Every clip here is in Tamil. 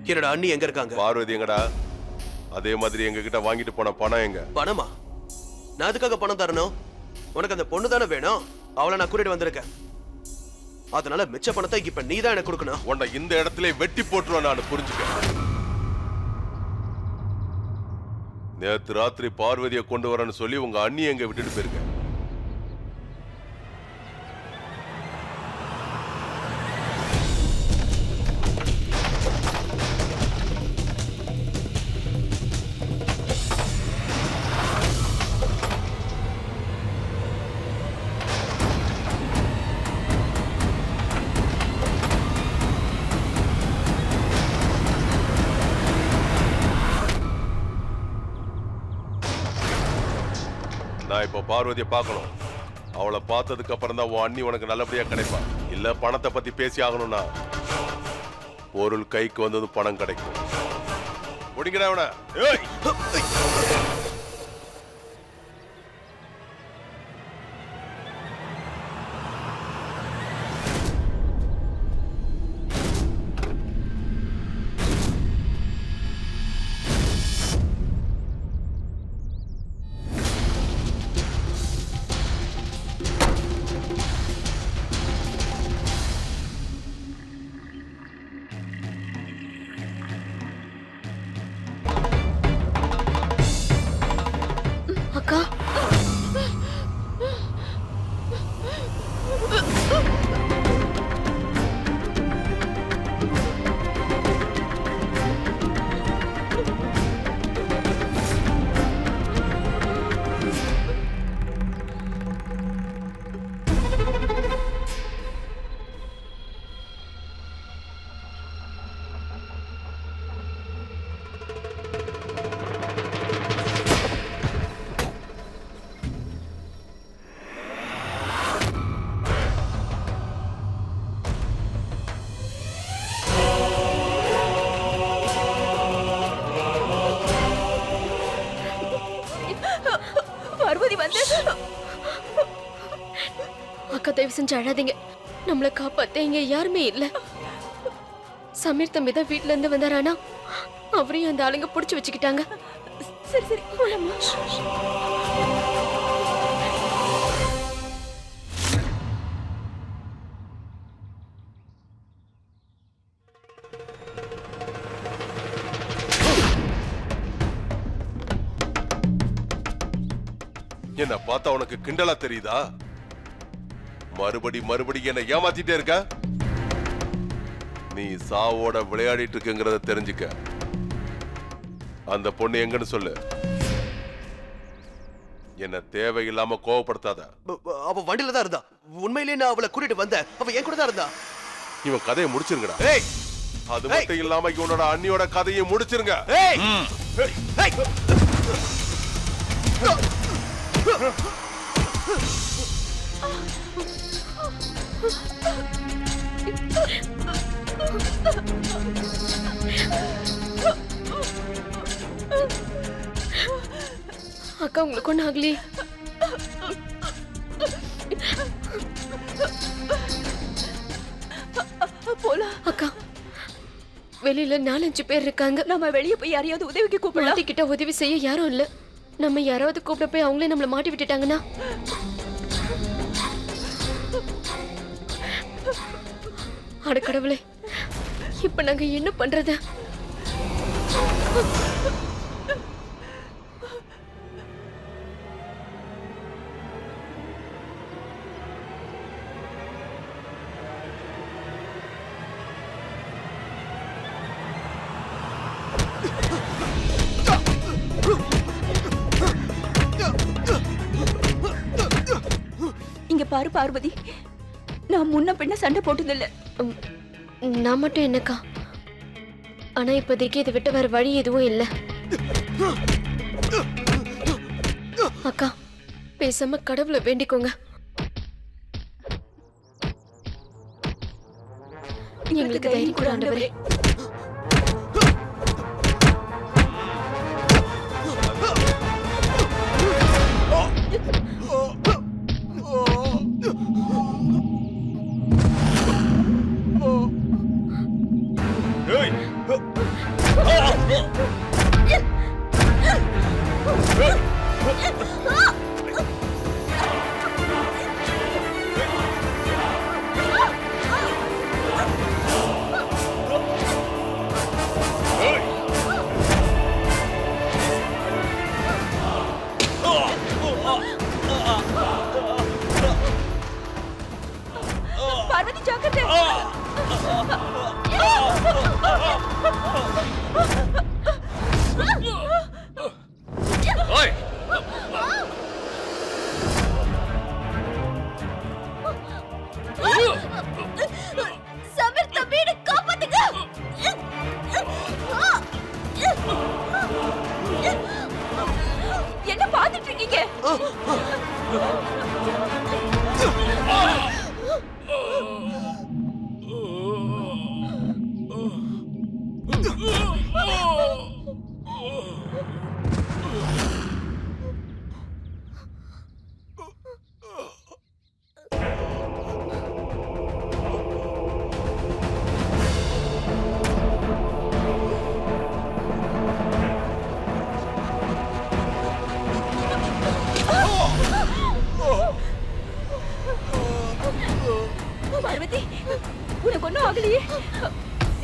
என்னோட அண்ணி எங்க இருக்காங்க? பார்வதி எங்கடா? அதே மாதிரி எங்க கிட்ட வாங்கிட்டு போன பணம் எங்க? பணமா? நான் அதுக்காக பணம் தரணும்? உனக்கு அந்த பொண்ணு தானே வேணும், அவளை நான் கூட்டிட்டு வந்திருக்கேன். அதனால மிச்ச பணத்தை இப்ப நீ தான் எனக்கு கொடுக்கணும். உன்னை இந்த இடத்துல வெட்டி போட்டுருவேன் நான், புரிஞ்சுக்க. நேத்து ராத்திரி பார்வதியை கொண்டு வரேன்னு சொல்லி உங்க அண்ணி எங்க விட்டுட்டு போயிருக்க? நான் இப்ப பார்வதியை பார்க்கணும். அவளை பார்த்ததுக்கு அப்புறம் தான் உன் அண்ணி உனக்கு நல்லபடியா கிடைப்பா. இல்ல பணத்தை பத்தி பேசி ஆகணும்னா பொருள் கைக்கு வந்தது பணம் கிடைக்கும். முடிங்கடா அவன. ஏய் அக்கா, அக்கா தயவு செஞ்சு அழாதீங்க. நம்மளை காப்பாத்த இங்க யாருமே இல்ல. சமீர் தம்பி தான் வீட்டுல இருந்து வந்தாரானா அவரையும் அந்த ஆளுங்க புடிச்சு வச்சுக்கிட்டாங்க. சரி சரி போலாமா? என்ன பார்த்தா உனக்கு கிண்டலா தெரியுதா? மறுபடி என்ன ஏமாத்திட்டே இருக்க. நீ சாவோட விளையாடிட்டு இருக்குங்கிறத தெரிஞ்சுக்க. அந்த பொண்ணு எங்கன்னு சொல்லு. என்ன தேவையில்லாம கோவப்படுத்தாத. அவ வண்டியில தான் இருந்தா. உண்மையிலேயே நான் அவளை கூட்டிட்டு வந்தேன். அவ என் கூட தான் இருந்தா. இவன் கதையை முடிச்சிருங்கடா. ஏய், அது மட்டும் இல்லாம இவனோட அண்ணியோட கதையை முடிச்சிருங்க. ஏய் ஏய் அக்கா உங்களுக்கு ஒன்றும் ஆகலையே? போலாம். அக்கா வெளியில 4-5 பேர் இருக்காங்க. நம்ம வெளியே போய் யாரையாவது உதவிக்கு கூப்பிடலாம். மாட்டிக்கிட்ட உதவி செய்ய யாரும் இல்ல. நம்ம யாராவது கூப்பிட போய் அவங்களே நம்மள மாட்டி விட்டுட்டாங்கன்னா அட கடவுளே, இப்ப நாங்க என்ன பண்றது? இங்க பாரு பார்வதி, நான் முன்ன பின்ன சண்டை போட்டதில்ல. நான் மட்டும் என்னக்கா, ஆனா இப்போதைக்கு இதை விட்டு வேற வழி எதுவும் இல்ல. அக்கா பேசாம கடவுளை வேண்டிக்கோங்க. எங்களுக்கு தைரியம் கூட ஆண்டவரே.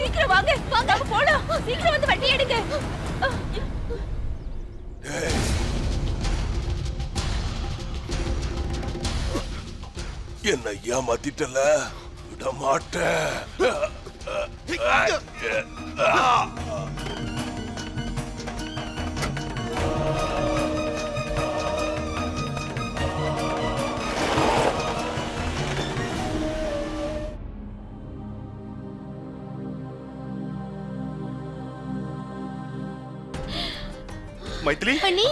சீக்கிரம் வாங்க வாங்க நம்ம போலாம். சீக்கிரம் வந்து வண்டி எடுங்க. என்ன ஏமாத்திட்டல, விட மாட்டேன். மைத்திலி, அண்ணி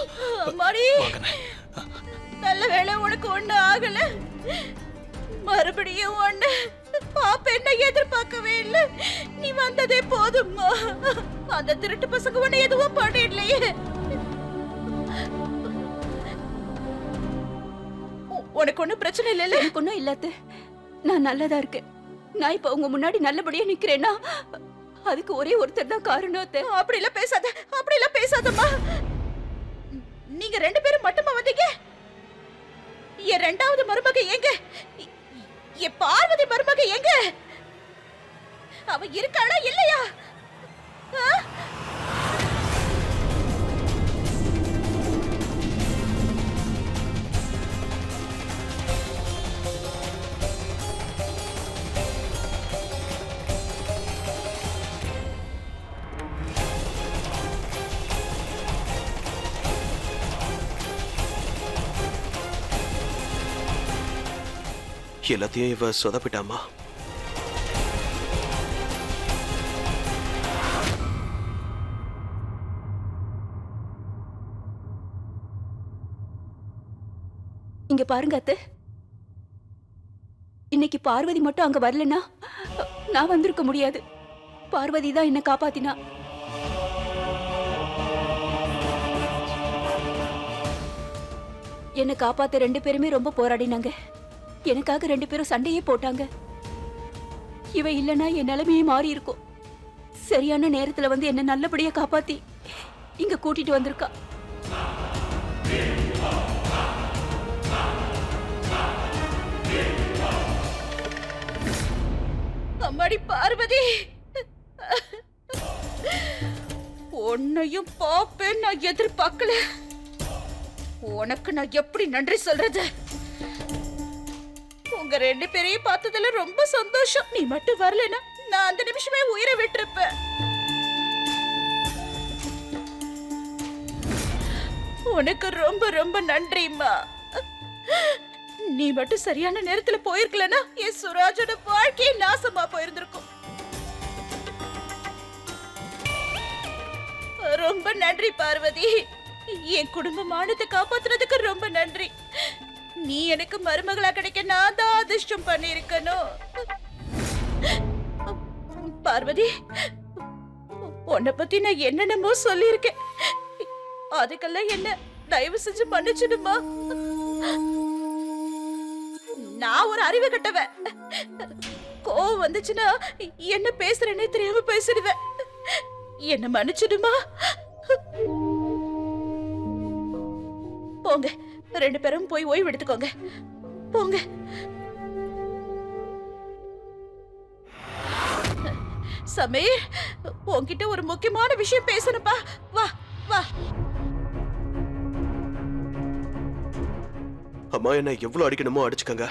அம்மாடி, நல்ல வேளை உனக்கு ஒண்ணு ஆகல. மறுபடியும் ஒண்ணு பாப்பேன்னு எதிர்பார்க்கவே இல்ல. நீ வந்ததே போதும்மா. அந்த திருட்டு பசங்க உன்னை எதுவும் பண்ணிடலையே. உனக்கு ஒண்ணும் பிரச்சனை இல்ல? எனக்கு ஒண்ணும் இல்லாத, நான் நல்லதா இருக்கேன். நான் இப்ப உங்க முன்னாடி நல்லபடியா நிக்கிறேன்னா அதுக்கு ஒரே ஒருத்தர் தான் காரணம். அப்படி எல்லாம் பேசாத, அப்படி எல்லாம் பேசாதம்மா. நீங்க ரெண்டு பேரும் மட்டுமா வந்தீங்க? என் ரெண்டாவது மருமக எங்க? என் பார்வதி மருமக எங்க? அவ இருக்காளா இல்லையா? எல்லாத்தையும் இவ சொதப்பிட்டாமா. இங்க பாருங்க அத்தை, இன்னைக்கு பார்வதி மட்டும் அங்க வரலனா நான் வந்திருக்க முடியாது. பார்வதி தான் என்ன காப்பாத்தினா. என்ன காப்பாத்த ரெண்டு பேருமே ரொம்ப போராடினாங்க. எனக்காக ரெண்டு பேரும் சண்டையே போட்டாங்க. இவ இல்லனா என் நிலைமையே மாறி இருக்கும். சரியான நேரத்துல வந்து என்ன நல்லபடியா காப்பாத்தி இங்க கூட்டிட்டு வந்திருக்கா. அம்மாடி பார்வதி, உன்னையும் பாப்பேன் நான் எதிர்பார்க்கல. உனக்கு நான் எப்படி நன்றி சொல்றது? உங்க ரெண்டு பேரையும் பார்த்ததுல ரொம்ப சந்தோஷம். நீ மட்டும் வரலனா நான் அந்த நிமிஷமே உயிரை விட்டிருப்பேன். உனக்கு ரொம்ப ரொம்ப நன்றிம்மா. நீ மட்டும் சரியான நேரத்துல போயிருக்கலனா என் சுராஜோட வாழ்க்கையே நாசமா போயிருந்திருக்கும். ரொம்ப நன்றி பார்வதி. என் குடும்ப மானத்தை காப்பாத்துறதுக்கு ரொம்ப நன்றி. நீ எனக்கு மருமகளா கிடைக்க நான் தான் அதிர்ஷ்டம் பண்ணிருக்கணும். பார்வதி, உன்னை பத்தி நான் என்னென்னமோ சொல்லியிருக்கேன். அதுக்கெல்லாம் என்ன தயவு செஞ்சு மன்னிச்சிடுமா. நான் ஒரு அறிவு கட்டவன். கோவம் வந்துச்சுன்னா என்ன பேசுறேன்னே தெரியாம பேசிடுவேன். என்ன மன்னிச்சிடுமா. போங்க, ரெண்டு பேரும் போய் ஓய்வு எடுத்துக்கோங்க. போங்க. சமீர், உன்கிட்ட ஒரு முக்கியமான விஷயம் பேசணும்பா. வா வா. அம்மா என்ன எவ்வளவு அடிக்கணுமோ அடிச்சுக்கங்க.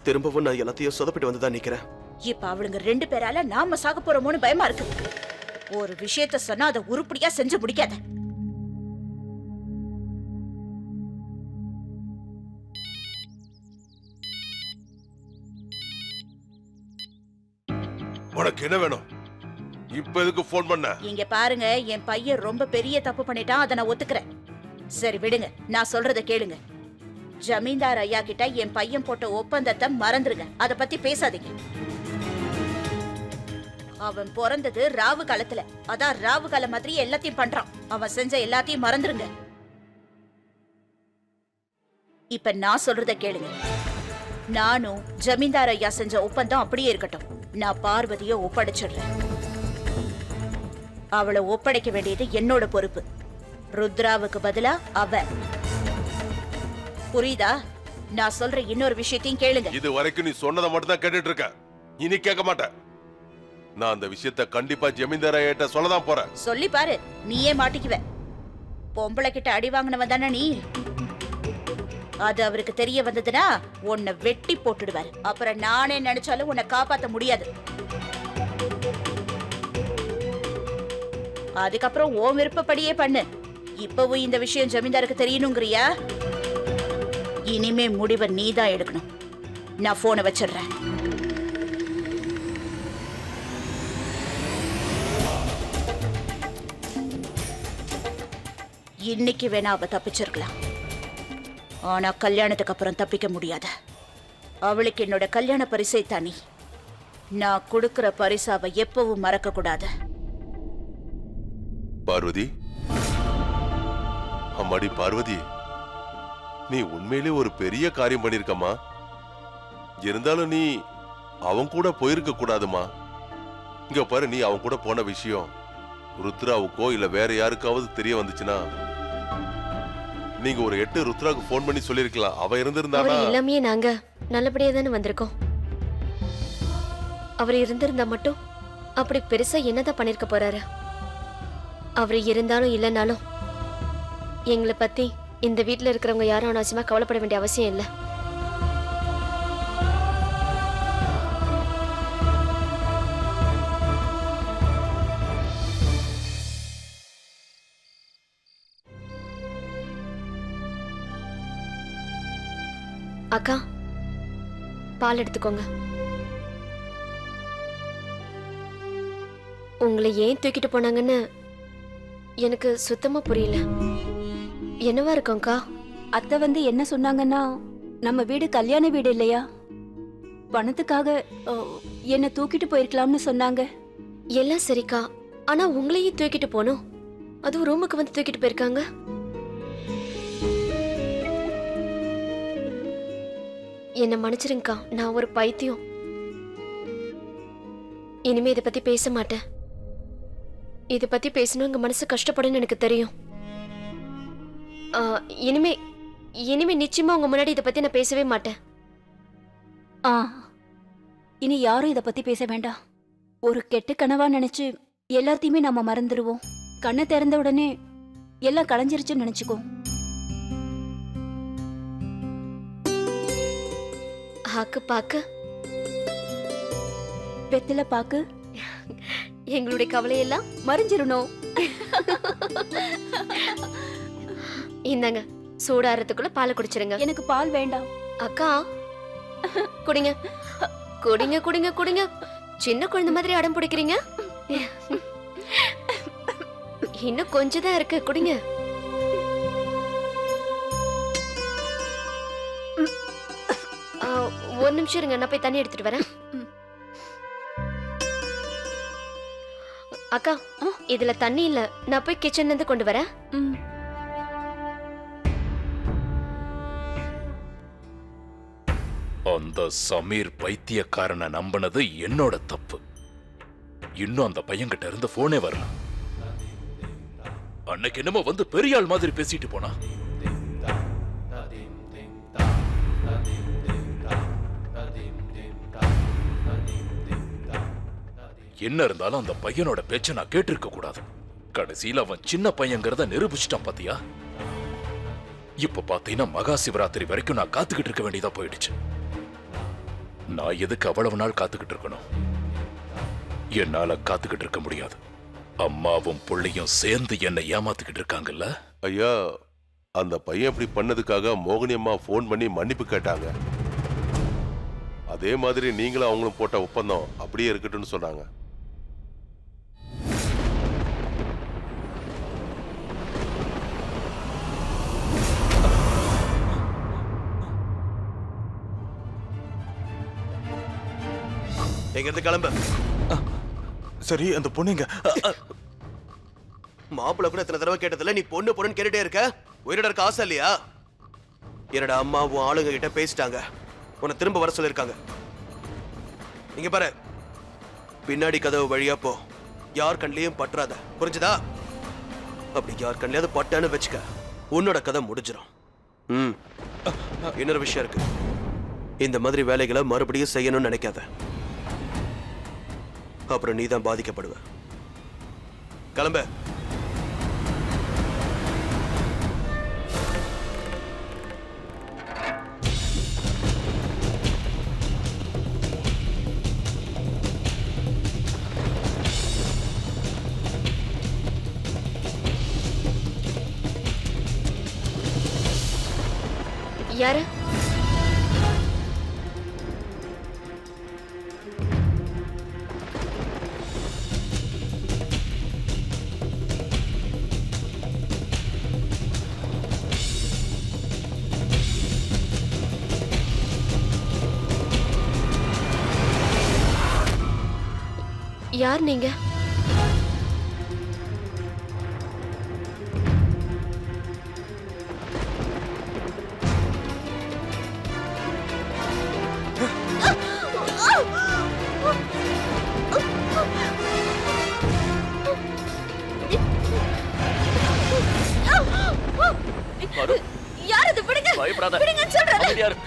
திரும்பவும் நான் எல்லாத்தையும் சொதப்பிட்டு வந்துதான் நிக்கிறேன். இப்ப அவளுங்க ரெண்டு பேரால நாம சாக போறோமோன்னு பயமா இருக்கு. ஒரு விஷயத்த சொன்னா அதை உருப்படியா செஞ்சு முடிக்காத. உனக்கு என்ன வேணும்? இப்ப எதுக்கு போன் பண்ண? இங்க பாருங்க, என் பையன் ரொம்ப பெரிய தப்பு பண்ணிட்டான். அதை நான் ஒத்துக்கிறேன். சரி விடுங்க, நான் சொல்றத கேளுங்க. ஜமீன்தார் ஐயா கிட்ட என் பையன் போட்ட ஒப்பந்தத்தை மறந்துருங்க. அத பத்தி பேசாதீங்க. அவன் பிறந்தது ராவு காலத்துல. அதான் ராவு கால மாதிரி எல்லாத்தையும் பண்றான். அவன் செஞ்ச எல்லாத்தையும் மறந்துருங்க. இப்ப நான் சொல்றத கேளுங்க. நானும் ஜமீன்தார் ஐயா செஞ்ச ஒப்பந்தம் அப்படியே இருக்கட்டும். நான் பார்வதியை ஒப்படைச்சிடுறேன். அவளை ஒப்படைக்க வேண்டியது என்னோட பொறுப்பு. ருத்ராவுக்கு பதிலா அவ. புரியுதா? நான் சொல்ற இன்னொரு விஷயத்தையும் கேளுங்க. இது வரைக்கும் நீ சொன்னதை மட்டும் தான் கேட்டுட்டு இருக்க. இனி கேட்க மாட்டேன். நான் அந்த விஷயத்த கண்டிப்பா ஜமீன்தார் ஐயாட்ட சொல்லதான் போறேன். சொல்லி பாரு, நீயே மாட்டிக்குவ. பொம்பளை கிட்ட அடி வாங்கினவன் தானே நீ. அது அவருக்கு தெரிய வந்ததுன்னா உன்னை வெட்டி போட்டுடுவாரு. அப்புறம் நானே நினைச்சாலும் உன்னை காப்பாத்த முடியாது. அதுக்கப்புறம் ஓ விருப்பப்படியே பண்ணு. இப்பவும் இந்த விஷயம் ஜமீன்தாருக்கு தெரியணுங்கிறியா? இனிமே முடிவை நீதான் எடுக்கணும். நான் போனை வச்சிடுறேன். இன்னைக்கு வேணா அவ தப்பிச்சிருக்கலாம், ஆனா கல்யாணத்துக்கு அப்புறம் தப்பிக்க முடியாது. அவளுக்கு என்னோட கல்யாண பரிசை தானி. நான் கொடுக்கிற பரிசாவை எப்பவும் மறக்க கூடாது. பார்வதி, அம்மாடி பார்வதி, நீ உண்மையிலே ஒரு பெரிய காரியம் பண்ணிருக்கம்மா. இருந்தாலும் நீ அவன் கூட போயிருக்க கூடாதுமா. இங்க பாரு, நீ அவன் கூட போன விஷயம் ருத்ராவுக்கோ இல்ல வேற யாருக்காவது தெரிய வந்துச்சுன்னா நீங்க ஒரு 8 ருத்ராவுக்கு போன் பண்ணி சொல்லிருக்கலாம். அவ இருந்திருந்தானா? எல்லாமே நாங்க நல்லபடியா தானே வந்திருக்கோம். அவர் இருந்திருந்தா மட்டும் அப்படி பெருசா என்னதான் பண்ணிருக்க போறாரு? அவர் இருந்தாலும் இல்லைனாலும் எங்களை பத்தி இந்த வீட்டுல இருக்கிறவங்க யாரும் அனாவசியமா கவலைப்பட வேண்டிய அவசியம் இல்லை. அக்கா, பால் எடுத்துக்கோங்க. உங்களை ஏன் தூக்கிட்டு போனாங்கன்னு எனக்கு சுத்தமா புரியல. என்னவா இருக்கும்க்கா? அத்தை வந்து என்ன சொன்னாங்கன்னா, நம்ம வீடு கல்யாண வீடு இல்லையா, பணத்துக்காக என்ன தூக்கிட்டு போயிருக்கலாம்னு சொன்னாங்க. எல்லாம் சரிக்கா, ஆனா உங்களையும் தூக்கிட்டு போனோம். அதுவும் ரூமுக்கு வந்து தூக்கிட்டு போயிருக்காங்க. என்ன மன்னிச்சிருங்கக்கா, நான் ஒரு பைத்தியம். இனிமே இதை பத்தி பேச மாட்டேன். இதை பத்தி பேசணும் உங்க மனசு கஷ்டப்படுன்னு எனக்கு தெரியும். இனிமே இனிமே நிச்சயமா உங்க முன்னாடி இதை பத்தி நான் பேசவே மாட்டேன். இனி யாரும் இதை பத்தி பேச வேண்டாம். ஒரு கெட்ட கனவா நினைச்சு எல்லாத்தையுமே நம்ம மறந்துடுவோம். கண்ணை திறந்த உடனே எல்லாம் களைஞ்சிருச்சுன்னு நினைச்சுக்கோ. ஆக்கு பாக்கு, வெத்தில பாக்கு, எங்களுடைய கவலையெல்லாம் மறைஞ்சிரணும். இந்தாங்க, சூடாறதுக்குள்ள பாலை குடிச்சிருங்க. எனக்கு பால் வேண்டாம். அக்கா, குடிங்க குடிங்க குடிங்க குடிங்க. சின்ன குழந்தை மாதிரி அடம் பிடிக்கிறீங்க. இன்னும் கொஞ்சம் தான் இருக்கு, குடிங்க. ஒரு நிமிஷம் இருங்க, நான் போய் தண்ணி எடுத்துட்டு வரேன். அக்கா, இதுல தண்ணி இல்ல, நான் போய் கிச்சன்ல இருந்து கொண்டு வரேன். அந்த சமீர் பைத்தியக்காரனை நம்பினது என்னோட தப்பு. இன்னும் அந்த பையன்கிட்ட இருந்து போனே வரல. அன்னைக்கு என்னமோ வந்து பெரிய ஆள் மாதிரி பேசிட்டு போனா. என்ன இருந்தாலும் அந்த பையனோட பேச்ச நான் கேட்டிருக்க கூடாது. கடைசியில அவன் சின்ன பையங்கிறத நிரூபிச்சிட்டான் பாத்தியா. இப்ப பாத்தீங்கன்னா மகா சிவராத்திரி வரைக்கும் நான் காத்துக்கிட்டு இருக்க வேண்டியதா போயிடுச்சு. நான் எதுக்கு அவ்வளவு நாள் காத்துக்கிட்டு இருக்கணும்? என்னால காத்துக்கிட்டு இருக்க முடியாது. அம்மாவும் புள்ளையும் சேர்ந்து என்னை ஏமாத்திக்கிட்டு இருக்காங்கல்ல. ஐயா, அந்த பையன் இப்படி பண்ணதுக்காக மோகினி அம்மா போன் பண்ணி மன்னிப்பு கேட்டாங்க. அதே மாதிரி நீங்களும் அவங்களும் போட்ட ஒப்பந்தம் அப்படியே இருக்கட்டும்னு சொன்னாங்க. எங்க இருந்து கிளம்ப. சரி, அந்த பொண்ணுங்க மாப்பிள்ள கூட எத்தனை தடவை கேட்டதில்ல, நீ பொண்ணு பொண்ணுன்னு கேட்டுட்டே இருக்க. உயிரிட இருக்க ஆசை இல்லையா? என்னோட அம்மாவும் ஆளுங்க கிட்ட பேசிட்டாங்க, உன்னை திரும்ப வர சொல்லிருக்காங்க. இங்க பாரு, பின்னாடி கதவு வழியா போ, யார் கண்ணிலையும் பற்றாத, புரிஞ்சுதா? அப்படி யார் கண்ணிலையாவது பட்டான்னு வச்சுக்க, உன்னோட கதை முடிஞ்சிடும். இன்னொரு விஷயம் இருக்கு, இந்த மாதிரி வேலைகளை மறுபடியும் செய்யணும்னு நினைக்காத. அப்புறம் நீ தான் பாதிக்கப்படுவ. கிளம்ப. யாரு? யார் நீங்க? யார் இது? விடுங்க. பயப்படாத. விடுங்கன்னு சொல்றேன். அமைதியா இரு.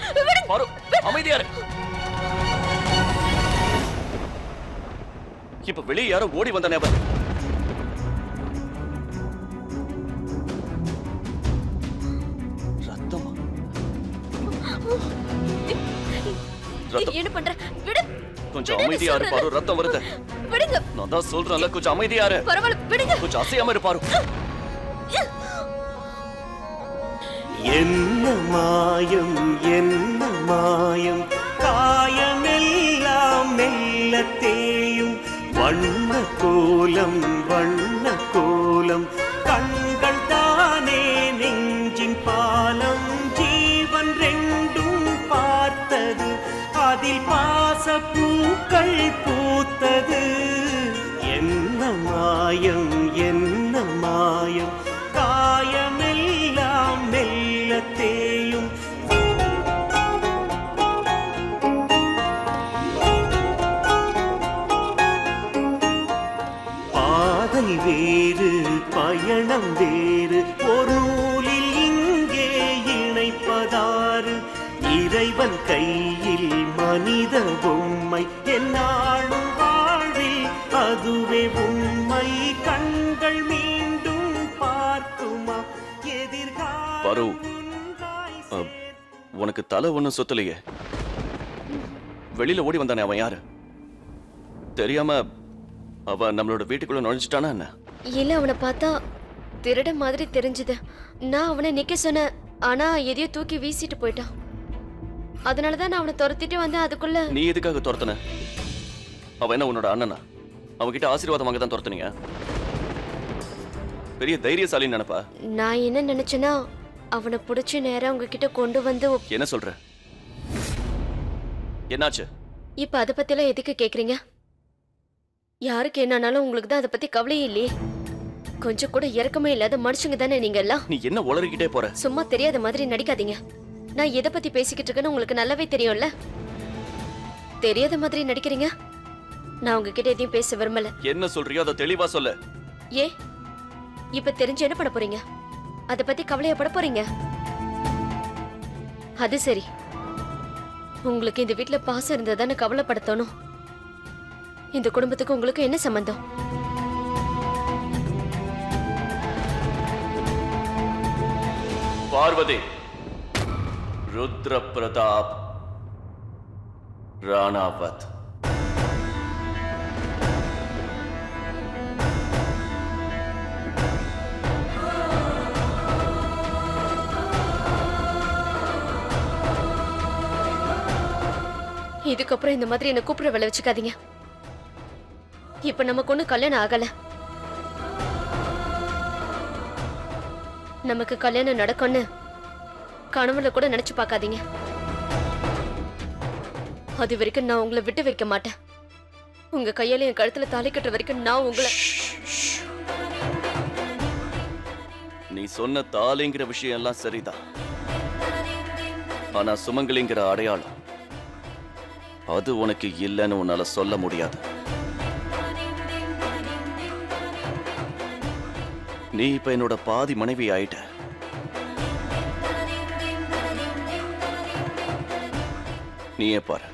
பாரு, அமைதியா இரு. இப்ப வெளியே யாரோ ஓடி வந்தானே அவன். ரத்தமா? ரத்தம். என்ன பண்ற? விடு. கொஞ்சம் அமைதியா இரு பாரு, ரத்தம் வருது. விடுங்க. நான் தான் சொல்றேன்ல, கொஞ்சம் அமைதியா இரு. பரவாயில்ல, விடுங்க. கொஞ்சம் அசையாம இரு பாரு. என்ன மாயம், என்ன மாயம், காயமெல்லாம் மெல்ல தேயும். வண்ண கோலம், வண்ண கோலம், கண்கள் தானே நெஞ்சின் பாலம். ஜீவன் ரெண்டும் பார்த்தது, அதில் பாச பூக்கள் பூத்தது. என்ன மாயம், என்ன மாயம், காயமெல்லாம் மெல்ல தேயும். பாதை வேறு, பயணம் வேறு, ஒரு நூலில் இங்கே இணைப்பதாறு. இறைவன் கையில் மனித பொம்மை, என்னாலும் வாழ்வில் அதுவே உண்மை. கண்கள் மீண்டும் பார்க்குமா பாரு, எதிர்காலம் ஒன்றாய் உனக்கு தலை ஒண்ணும் சுத்தலையே. வெளியில ஓடி வந்தானே அவன் யாரு? தெரியாம அவன் நம்மளோட வீட்டுக்குள்ள நுழைஞ்சிட்டானா என்ன? இல்ல, அவனை பார்த்தா திருட மாதிரி தெரிஞ்சது. நான் அவனை நிக்க சொன்னேன், ஆனா எதையோ தூக்கி வீசிட்டு போயிட்டான். அதனாலதான் நான் அவனை துரத்திட்டு வந்தேன். அதுக்குள்ள நீ எதுக்காக துரத்துன? அவன் என்ன உன்னோட அண்ணனா? அவன்கிட்ட ஆசீர்வாதம் வாங்க தான் துரத்துனீங்க? பெரிய தைரியசாலின்னு நினைப்பா? நான் என்ன நினைச்சேன்னா, அவனை பிடிச்சி நேரா உங்ககிட்ட கொண்டு வந்து என்ன சொல்ற? என்னாச்சு? இப்ப அதை பத்திலாம் எதுக்கு கேக்குறீங்க? யாருக்கு என்னானாலும் உங்களுக்கு தான் அதை பத்தி கவலையே இல்லையே. கொஞ்சம் கூட இறக்கமே இல்லாத மனுஷங்க தானே நீங்க எல்லாம். நீ என்ன உளறிக்கிட்டே போற? சும்மா தெரியாத மாதிரி நடிக்காதீங்க. நான் எதை பத்தி பேசிக்கிட்டு இருக்கேன்னு உங்களுக்கு நல்லாவே தெரியும்ல. தெரியாத மாதிரி நடிக்கிறீங்க. நான் உங்ககிட்ட எதையும் பேச விரும்பல. என்ன சொல்றியோ அதை தெளிவா சொல்லு. ஏ, இப்ப தெரிஞ்சு என்ன பண்ண போறீங்க? அதை பத்தி கவலையப்பட போறீங்க? அது சரி, உங்களுக்கு இந்த வீட்டுல பாசம் இருந்ததானே கவலைப்படுத்தணும். இந்த குடும்பத்துக்கு உங்களுக்கு என்ன சம்பந்தம்? பார்வதி, ருத்ர பிரதாப் ராணாவத். இதுக்கப்புறம் இந்த மாதிரி என்ன கூப்பிட வேலை வச்சுக்காதீங்க. இப்ப நமக்கு ஒண்ணு கல்யாணம் ஆகல. நமக்கு கல்யாணம் நடக்கும்னு கனவுல கூட நினைச்சு பார்க்காதீங்க. அது வரைக்கும் நான் உங்களை விட்டு வைக்க மாட்டேன். உங்க கையால என் கழுத்துல தாலி கட்டுற வரைக்கும் நான் உங்களை. நீ சொன்ன தாலிங்கிற விஷயம் எல்லாம் சரிதான். ஆனா சுமங்கலிங்கிற அடையாளம் அது உனக்கு இல்லைன்னு உன்னால சொல்ல முடியாது. நீ இப்ப என்னோட பாதி மனைவி ஆயிட்ட. நீயே பாரு.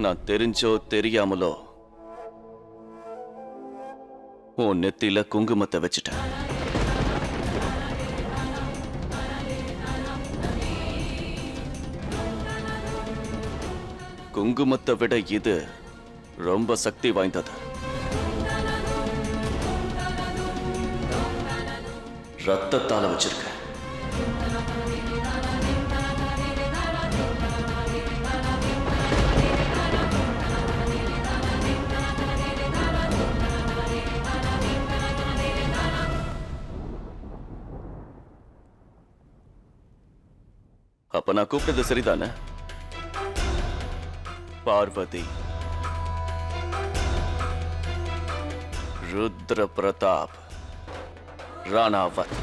நான் தெரிஞ்சோ தெரியாமலோ உன் நெத்தியில குங்குமத்தை வச்சுட்டேன். குங்குமத்தை விட இது ரொம்ப சக்தி வாய்ந்தது. ரத்தத்தால வச்சிருக்க. அப்ப நான் கூப்பிட்டது சரிதானே? பார்வதி, ருத்ர பிரதாப், ராணாவத்.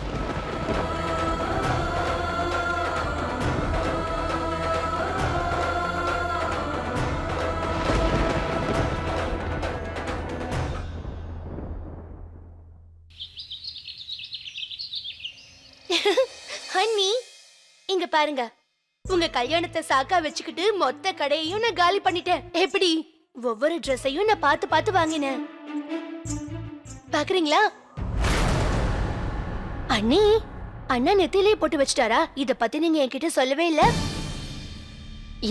ஹன்னி, இங்க பாருங்க. உங்க கல்யாணத்தை சாக்கா வச்சுக்கிட்டு மொத்த கடையையும் நான் காலி பண்ணிட்டேன். எப்படி? ஒவ்வொரு ட்ரெஸ்ஸையும் நான் பார்த்து பார்த்து வாங்கினேன். பாக்குறீங்களா? அண்ணி, அண்ணா நெத்திலே போட்டு வச்சிட்டாரா? இத பத்தி நீங்க என்கிட்ட சொல்லவே இல்ல.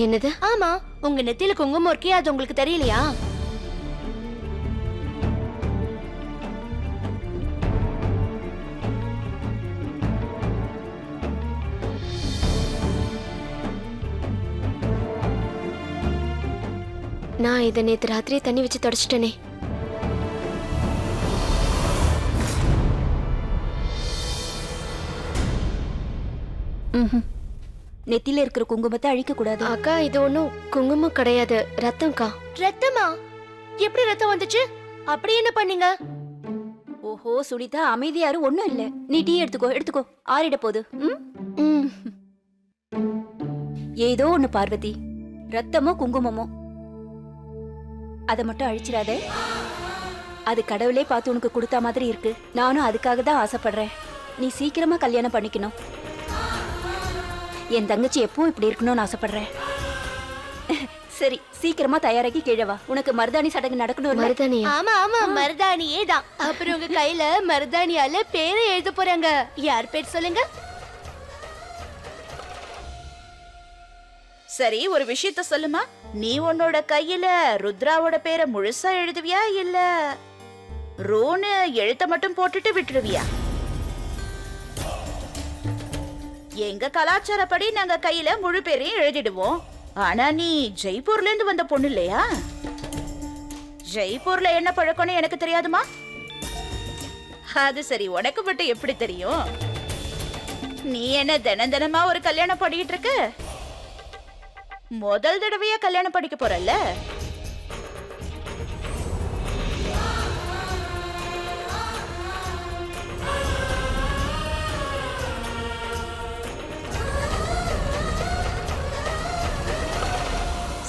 என்னது? ஆமா, உங்க நெத்தியில குங்குமம் இருக்கே, அது உங்களுக்கு தெரியலையா? நான் இதை நேத்து ராத்திரியே தண்ணி வச்சு தொடச்சிட்டேனே. நெத்தில இருக்கிற குங்குமத்தை அழிக்க கூடாது. அக்கா, இது ஒண்ணும் குங்குமம் கிடையாது, ரத்தம்க்கா. ரத்தமா? எப்படி ரத்தம் வந்துச்சு? அப்படி என்ன பண்ணீங்க? ஓஹோ சுனிதா, அமைதியாரு ஒண்ணும் இல்ல. நீ டீ எடுத்துக்கோ ஆறிட போகுது. ஏதோ ஒண்ணு பார்வதி, ரத்தமோ குங்குமமோ அதை மட்டும் அழிச்சிடாதே. அது கடவுளே பார்த்து உனக்கு கொடுத்த மாதிரி இருக்கு. நானும் அதுக்காக தான் ஆசைப்படுறேன். நீ சீக்கிரமா கல்யாணம் பண்ணிக்கணும். என் தங்கச்சி எப்பவும் இப்படி இருக்கணும்னு ஆசைப்படுறேன். சரி, சீக்கிரமா தயாராகி கீழே வா. உனக்கு மருதாணி சடங்கு நடக்கணும். மருதாணியா? ஆமா ஆமா, மருதாணியே தான். அப்புறம் உங்க கையில மருதாணியால பேரை எழுத போறாங்க. யார் பேர் சொல்லுங்க? சரி, ஒரு விஷயத்த சொல்லுமா. நீ உன்னோட கையில ருத்ராவோட பேரை முழுசா எழுதுவியா, இல்ல ரோன்னு எழுத்த மட்டும் போட்டுட்டு விட்டுருவியா? எங்க கலாச்சாரப்படி நாங்க கையில முழு பேரையும் எழுதிடுவோம். ஆனா நீ ஜெய்ப்பூர்ல இருந்து வந்த பொண்ணு இல்லையா? ஜெய்ப்பூர்ல என்ன பழக்கம்னு எனக்கு தெரியாதுமா. அது சரி, உனக்கு மட்டும் எப்படி தெரியும்? நீ என்ன தினம் தினமா ஒரு கல்யாணம் பண்ணிக்கிட்டு இருக்க? முதல் தடவையா கல்யாணம் படிக்க போறல்ல?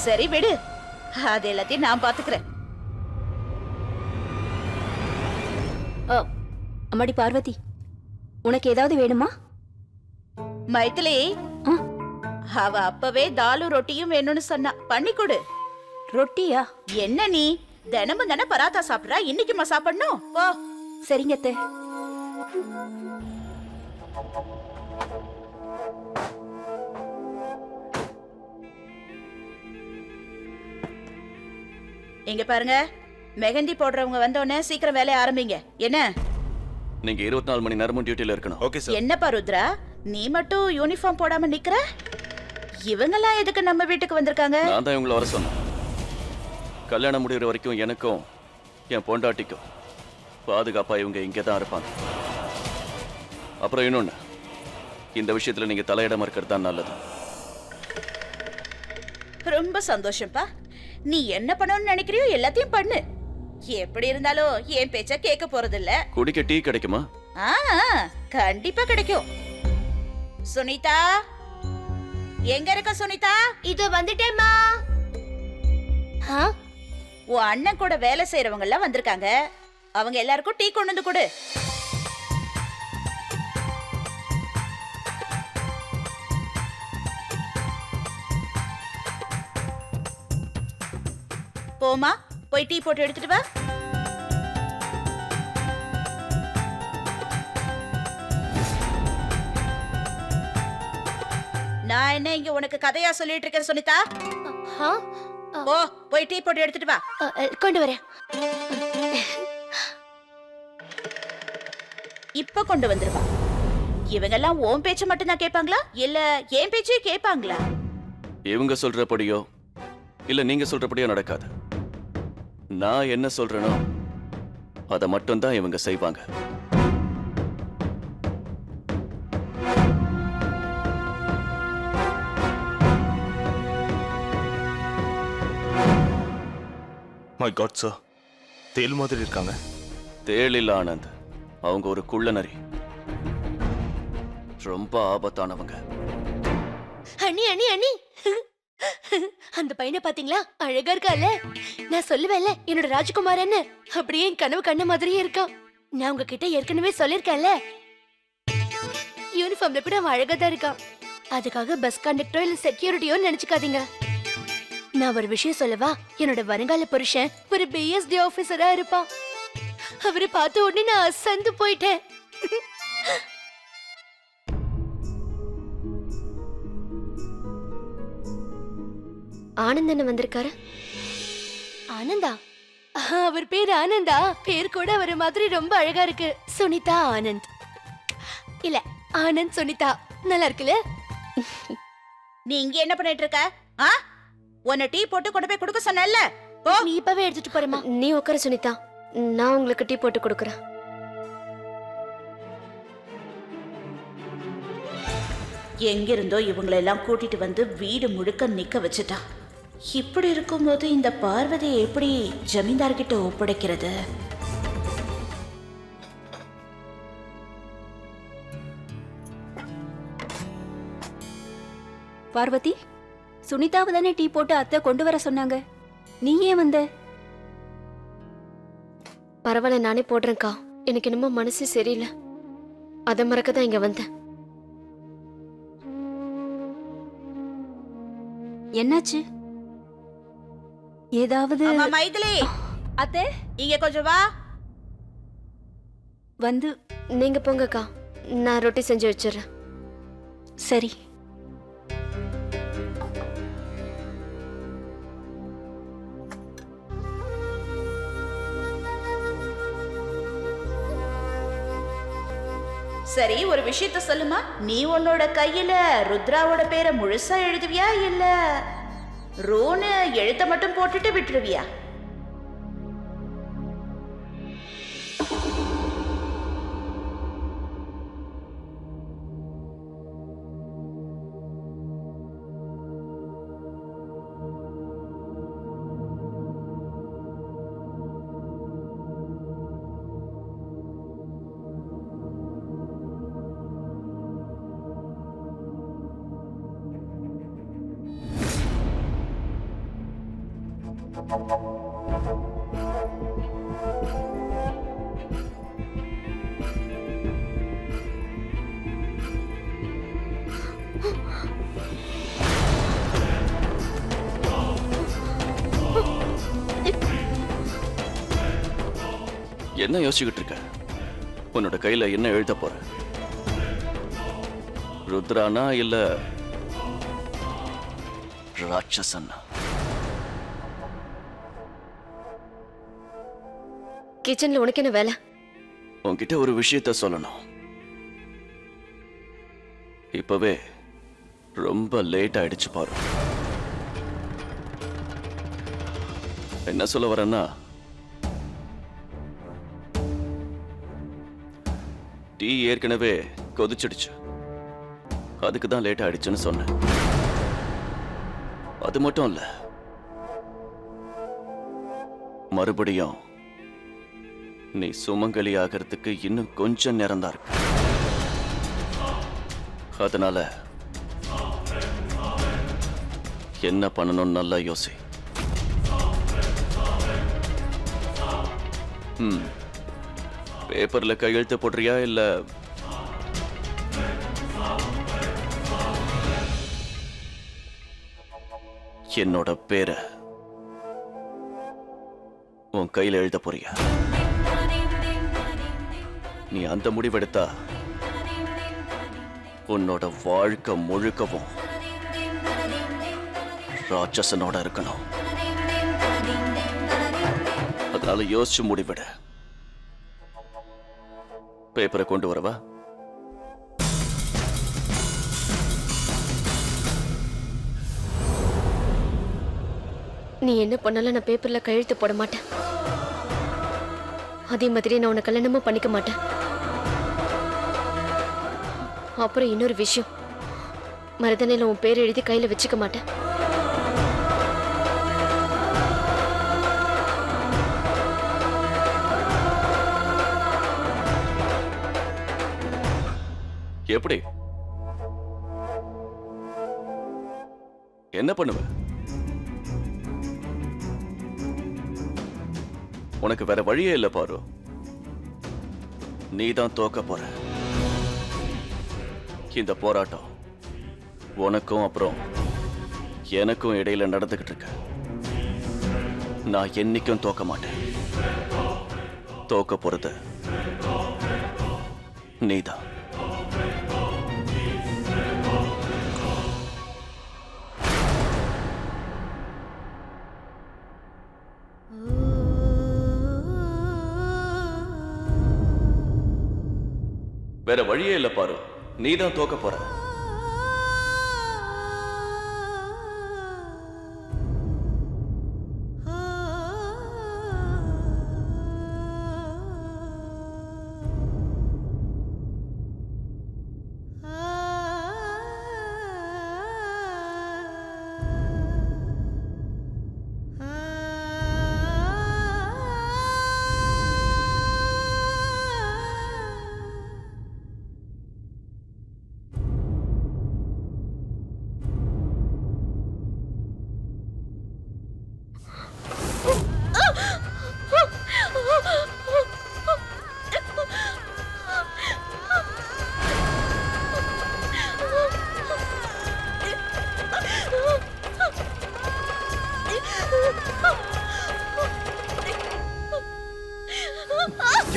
சரி விடு, அது எல்லாத்தையும் நான் பாத்துக்கிறேன். அம்மாடி பார்வதி, உனக்கு ஏதாவது வேணுமா? மைத்திலி, அவ அப்பவே தாலு ரொட்டியும் வேணும்னு சொன்னா. பண்ணி கொடு. ரொட்டியா? என்ன நீ தினமும் தானே பராத்தா சாப்பிடுறா, இன்னைக்குமா சாப்பிடணும்? போ. சரிங்க அத்தை. இங்க பாருங்க, மெஹந்தி போடுறவங்க வந்தோடனே சீக்கிரம் வேலையை ஆரம்பிங்க. என்ன? நீங்க 24 மணி நேரமும் டியூட்டில இருக்கணும். Okay sir. என்னப்பா ருத்ரா, நீ மட்டும் யூனிஃபார்ம் போடாம நிக்கிற? இவங்கெல்லாம் எதுக்கு நம்ம வீட்டுக்கு வந்திருக்காங்க? நான் தான் இவங்களை வர சொன்னேன். கல்யாணம் முடிகிற வரைக்கும் எனக்கும் என் பொண்டாட்டிக்கும் பாதுகாப்பா இவங்க இங்கே தான் இருப்பாங்க. அப்புறம் இன்னொன்னு, இந்த விஷயத்துல நீங்க தலையிடாம இருக்கிறது தான் நல்லது. ரொம்ப சந்தோஷம்ப்பா. நீ என்ன பண்ணணும்னு நினைக்கிறியோ எல்லாத்தையும் பண்ணு. எப்படி இருந்தாலும் என் பேச்ச கேட்க போறது இல்ல. குடிக்க டீ கிடைக்குமா? கண்டிப்பா கிடைக்கும். சுனிதா, எங்க இருக்க சுனிதா? இது வந்துட்டேம்மா. உன் அண்ணன் கூட வேலை செய்யறவங்க எல்லாம் வந்திருக்காங்க. அவங்க எல்லாருக்கும் டீ கொண்டு வந்து கொடு. போமா, போய் டீ போட்டு எடுத்துட்டு வா. நான் என்ன இங்க உனக்கு கதையா சொல்லிட்டு இருக்கேன் சுனிதா? ஆ, போ, போய் டீ போட்டு எடுத்துட்டு வா. கொண்டு வரேன். இப்ப கொண்டு வந்துருவா. இவங்கெல்லாம் உன் பேச்சு மட்டும் தான் கேட்பாங்களா இல்ல என் பேச்சே கேட்பாங்களா? இவங்க சொல்றபடியோ இல்ல நீங்க சொல்றபடியோ நடக்காது. நான் என்ன சொல்றேனோ அதை மட்டும் தான் இவங்க செய்வாங்க. மை காட் சார், தேல் மாதிரி இருக்காங்க. தேல் இல்ல ஆனந்த், அவங்க ஒரு குள்ள நரி. ரொம்ப ஆபத்தானவங்க. அண்ணி அண்ணி அண்ணி, அந்த பையனை பாத்தீங்களா? அழகா இருக்கால. நான் சொல்லுவேன்ல என்னோட ராஜ்குமாரன்னு, அப்படியே என் கனவு கண்ண மாதிரியே இருக்கான். நான் உங்ககிட்ட ஏற்கனவே சொல்லிருக்கேன்ல, யூனிஃபார்ம்ல கூட அவன் அழகா தான் இருக்கான். அதுக்காக பஸ் கண்டக்டரோ இல்ல செக்யூரிட்டியோ நினைச்சுக்காதீங்க. நான் ஒரு விஷயம் சொல்லவா? என்னோட வருங்கால புருஷன் ஒரு பிஎஸ்டி ஆபீசரா இருப்பான். அவரை பார்த்த உடனே நான் அசந்து போயிட்டேன். ஆனந்த் என்ன வந்திருக்காரு? ஆனந்தா? அவர் பேர் ஆனந்தா. பேர் கூட அவர் மாதிரி ரொம்ப அழகா இருக்கு. சுனிதா ஆனந்த். இல்ல, ஆனந்த் சுனிதா. நல்லா இருக்குல்ல? நீ இங்க என்ன பண்ணிட்டு இருக்க? ஆ, உன்னை டீ போட்டு கொண்டு போய் கொடுக்க சொன்னேன்ல, போ. நீ இப்பவே எடுத்துட்டு போறேமா. நீ உட்கார சுனிதா, நான் உங்களுக்கு டீ போட்டு கொடுக்குறேன். எங்கிருந்தோ இவங்களை எல்லாம் கூட்டிட்டு வந்து வீடு முழுக்க நிக்க வச்சுட்டான். இப்படி இருக்கும்போது இந்த பார்வதியை எப்படி ஜமீன்தார்கிட்ட ஒப்படைக்கிறது? பார்வதி, சுனிதாவை தானே டீ போட்டு அத்தை கொண்டு வர சொன்னாங்க. நீ ஏன் வந்த? பரவாயில்ல, நானே போடுறேன்க்கா. எனக்கு என்னமோ மனசு சரியில்லை, அதை மறக்க தான் இங்க வந்தேன். என்னாச்சு? ஏதாவது? அம்மா மைதிலி, அத்தை இங்க கொஞ்சம் வா. வந்து நீங்க போங்கக்கா, நான் ரொட்டி செஞ்சு வச்சிடுறேன். சரி. சரி, ஒரு விஷயத்த சொல்லுமா. நீ உன்னோட கையில ருத்ராவோட பேரை முழுசா எழுதுவியா இல்ல ரோனு எழுத்த மட்டும் போட்டுட்டு விட்டுருவியா? என்ன யோசிச்சுக்கிட்டு இருக்க? உன்னோட கையில என்ன எழுத போற? ருத்ரானா இல்ல ராட்சசன்னா? கிச்சன்ல உனக்கு என்ன வேலை? உன்கிட்ட ஒரு விஷயத்த சொல்லணும். இப்பவே ரொம்ப லேட் ஆயிடுச்சு பாரு. என்ன சொல்ல வரேன்னா, டீ ஏற்கனவே கொதிச்சிடுச்சு, அதுக்கு தான் லேட் ஆயிடுச்சுன்னு சொன்னேன். அது மட்டும் இல்ல, மறுபடியும் நீ சுமங்கலி ஆகிறதுக்கு இன்னும் கொஞ்சம் நேரம் தான் இருக்கு. அதனால என்ன பண்ணணும்னு நல்லா யோசி. பேப்பர்ல கையெழுத்து போடுறியா இல்ல என்னோட பேரை உன் கையில எழுத போறியா? நீ அந்த முடிவெடுத்தா உன்னோட வாழ்க்கை முழுக்கவும் ராட்சசனோட இருக்கணும். அதனால யோசிச்சு முடிவிடு. பேப்பரை கொண்டு வரவா? நீ என்ன பண்ணாலும் நான் பேப்பர்ல கையெழுத்து போட மாட்டேன். அதே மாதிரி நான் உன்னை கல்யாணமும் பண்ணிக்க மாட்டேன். அப்புறம் இன்னொரு விஷயம், மருதனையில உன் பேர் எழுதி கையில வச்சுக்க மாட்டேன். எப்படி? என்ன பண்ணுவ? உனக்கு வேற வழியே இல்ல பாரு. நீதான் தோக்க போற. இந்த போராட்டம் உனக்கும் அப்புறம் எனக்கும் இடையில நடந்துகிட்டு இருக்கு. நான் என்னைக்கும் தோக்க மாட்டேன். தோக்க போறது நீதான். வேற வழியே இல்ல பாரு. நீதான் தோக்க போற.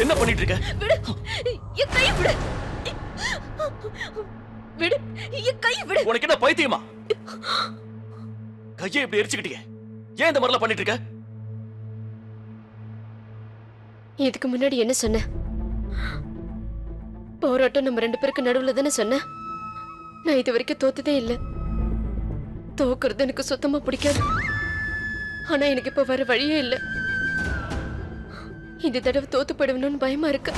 என்ன பண்ணிட்டு இருக்க? விடு, என் கை விடு. விடு, என் கை விடு. உனக்கு என்ன பைத்தியமா? கையை இப்படி எரிச்சுக்கிட்டீங்க. ஏன் இந்த மாதிரிலாம் பண்ணிட்டு இருக்க? இதுக்கு முன்னாடி என்ன சொன்ன? போராட்டம் நம்ம 2 பேருக்கு நடுவுல தானே சொன்ன. நான் இது வரைக்கும் தோத்ததே இல்லை. தோக்குறது எனக்கு சுத்தமா பிடிக்காது. ஆனா எனக்கு இப்ப வர வழியே இல்லை. இந்த தடவை தோத்து போயிடுவணும்னு பயமா இருக்கு.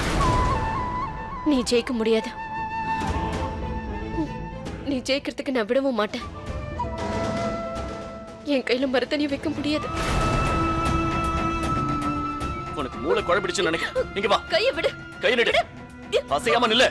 நீ ஜெயிக்க முடியாது. நீ ஜெயிக்கிறதுக்கு நான் விடவும் மாட்டேன். என் கையில மருதனையும் வைக்க முடியாது. உனக்கு மூளை குழப்பிடுச்சு நினைக்கிறேன். இங்க வா. கையை விடு. கை நடு. அசையாம நில்ல.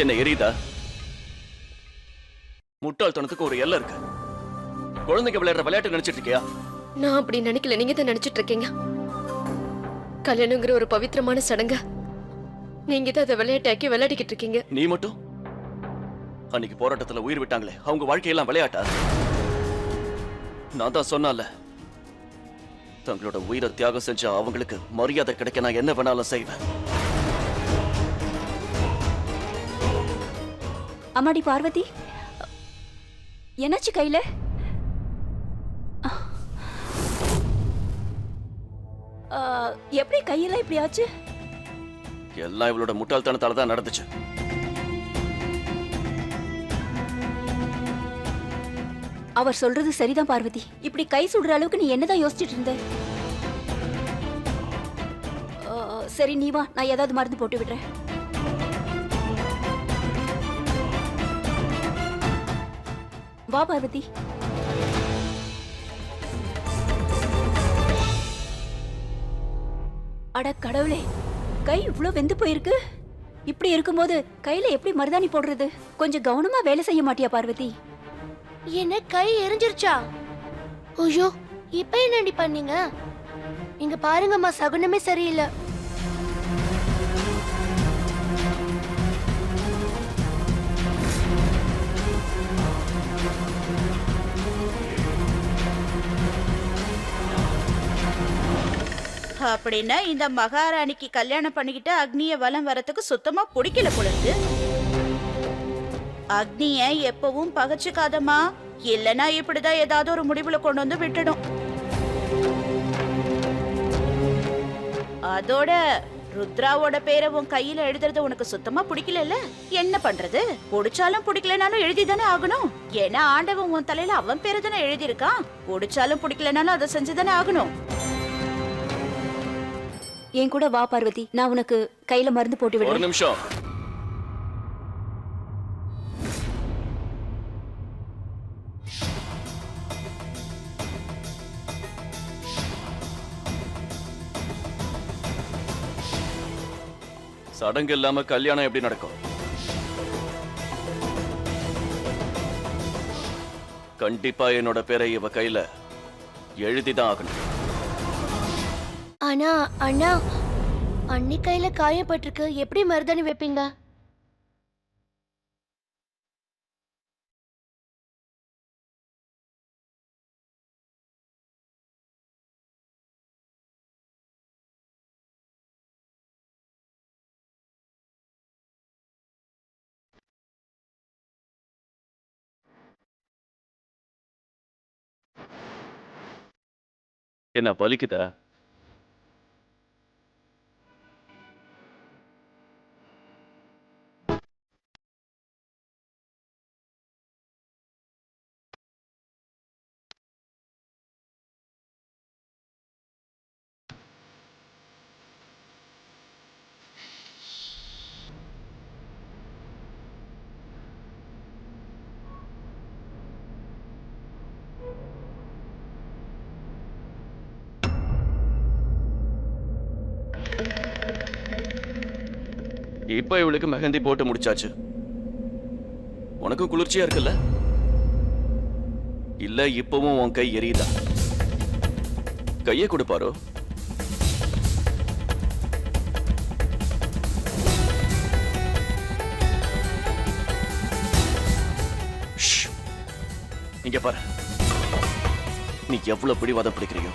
என்ன எரியுதா? முட்டாள்தனத்துக்கு ஒரு எல்லை இருக்கு. குழந்தைங்க விளையாடுற விளையாட்டு நினைச்சிட்டு இருக்கியா? நான் அப்படி நினைக்கல. நீங்க தான் நினைச்சிட்டு இருக்கீங்க. கல்யாணங்கிற ஒரு பவித்திரமான சடங்க நீங்க தான் அதை விளையாட்டாக்கி விளையாடிக்கிட்டு இருக்கீங்க. நீ மட்டும் அன்னைக்கு போராட்டத்துல உயிர் விட்டாங்களே, அவங்க வாழ்க்கையெல்லாம் விளையாட்டா? நான் தான் சொன்னால, தங்களோட உயிரை தியாகம் செஞ்ச அவங்களுக்கு மரியாதை கிடைக்க நான் என்ன வேணாலும் செய்வேன். அம்மாடி பார்வதி, என்னாச்சு கையில? எப்படி கையெல்லாம் இப்படி ஆச்சு? எல்லாம் இவளோட முட்டாள்தனத்தால தான் நடந்துச்சு. அவர் சொல்றது சரிதான் பார்வதி. இப்படி கை சுடுற அளவுக்கு நீ என்னதான் யோசிச்சுட்டு இருந்த? சரி நீ வா, நான் ஏதாவது மருந்து போட்டு விடுறேன். வா பார்வதி. அட கடவுளே, கை இவ்ளோ வெந்து போயிருக்கு. இப்படி இருக்கும்போது கையில எப்படி மருதாணி போடுறது? கொஞ்சம் கவனமா வேலை செய்ய மாட்டியா பார்வதி? என்ன கை எரிஞ்சிருச்சா? ஐயோ, இப்ப என்னடி பண்ணீங்க? இங்க பாருங்கம்மா, சகுனமே சரியில்லை. அப்படின்னா இந்த மகாராணிக்கு கல்யாணம் பண்ணிக்கிட்டு அக்னிய வலம் வரத்துக்கு சுத்தமா பிடிக்கல போல இருக்கு. அக்னிய எப்பவும் பகச்சுக்காதமா, இல்லனா இப்படிதான் ஏதாவது ஒரு முடிவுல கொண்டு வந்து விட்டுடும். அதோட ருத்ராவோட பேரை உன் கையில எழுதுறது உனக்கு சுத்தமா பிடிக்கல. என்ன பண்றது? பிடிச்சாலும் பிடிக்கலனாலும் எழுதிதானே ஆகணும். ஏன்னா ஆண்டவன் உன் தலையில அவன் பேரை தானே எழுதியிருக்கான். பிடிச்சாலும் பிடிக்கலனாலும் அதை செஞ்சுதானே ஆகணும். என் கூட வா பார்வதி, நான் உனக்கு கையில மருந்து போட்டு ஒரு விடுறேன். நிமிஷம். சடங்கு இல்லாம கல்யாணம் எப்படி நடக்கும்? கண்டிப்பா என்னோட பேரை இவ கையில எழுதிதான் ஆகணும். ஆனா அண்ணா, அண்ணி கையில காயப்பட்டிருக்கு, எப்படி மருதாணி வைப்பீங்க? என்ன வலிக்குதா? இப்ப இவளுக்கு மெஹந்தி போட்டு முடிச்சாச்சு. உனக்கும் குளிர்ச்சியா இருக்குல்ல? இல்ல இப்பவும் உன் கை எரியுதா? கையை கொடுப்பாரோ? இங்க பாரு, நீ எவ்வளவு பிடிவாதம் பிடிக்கிறியோ,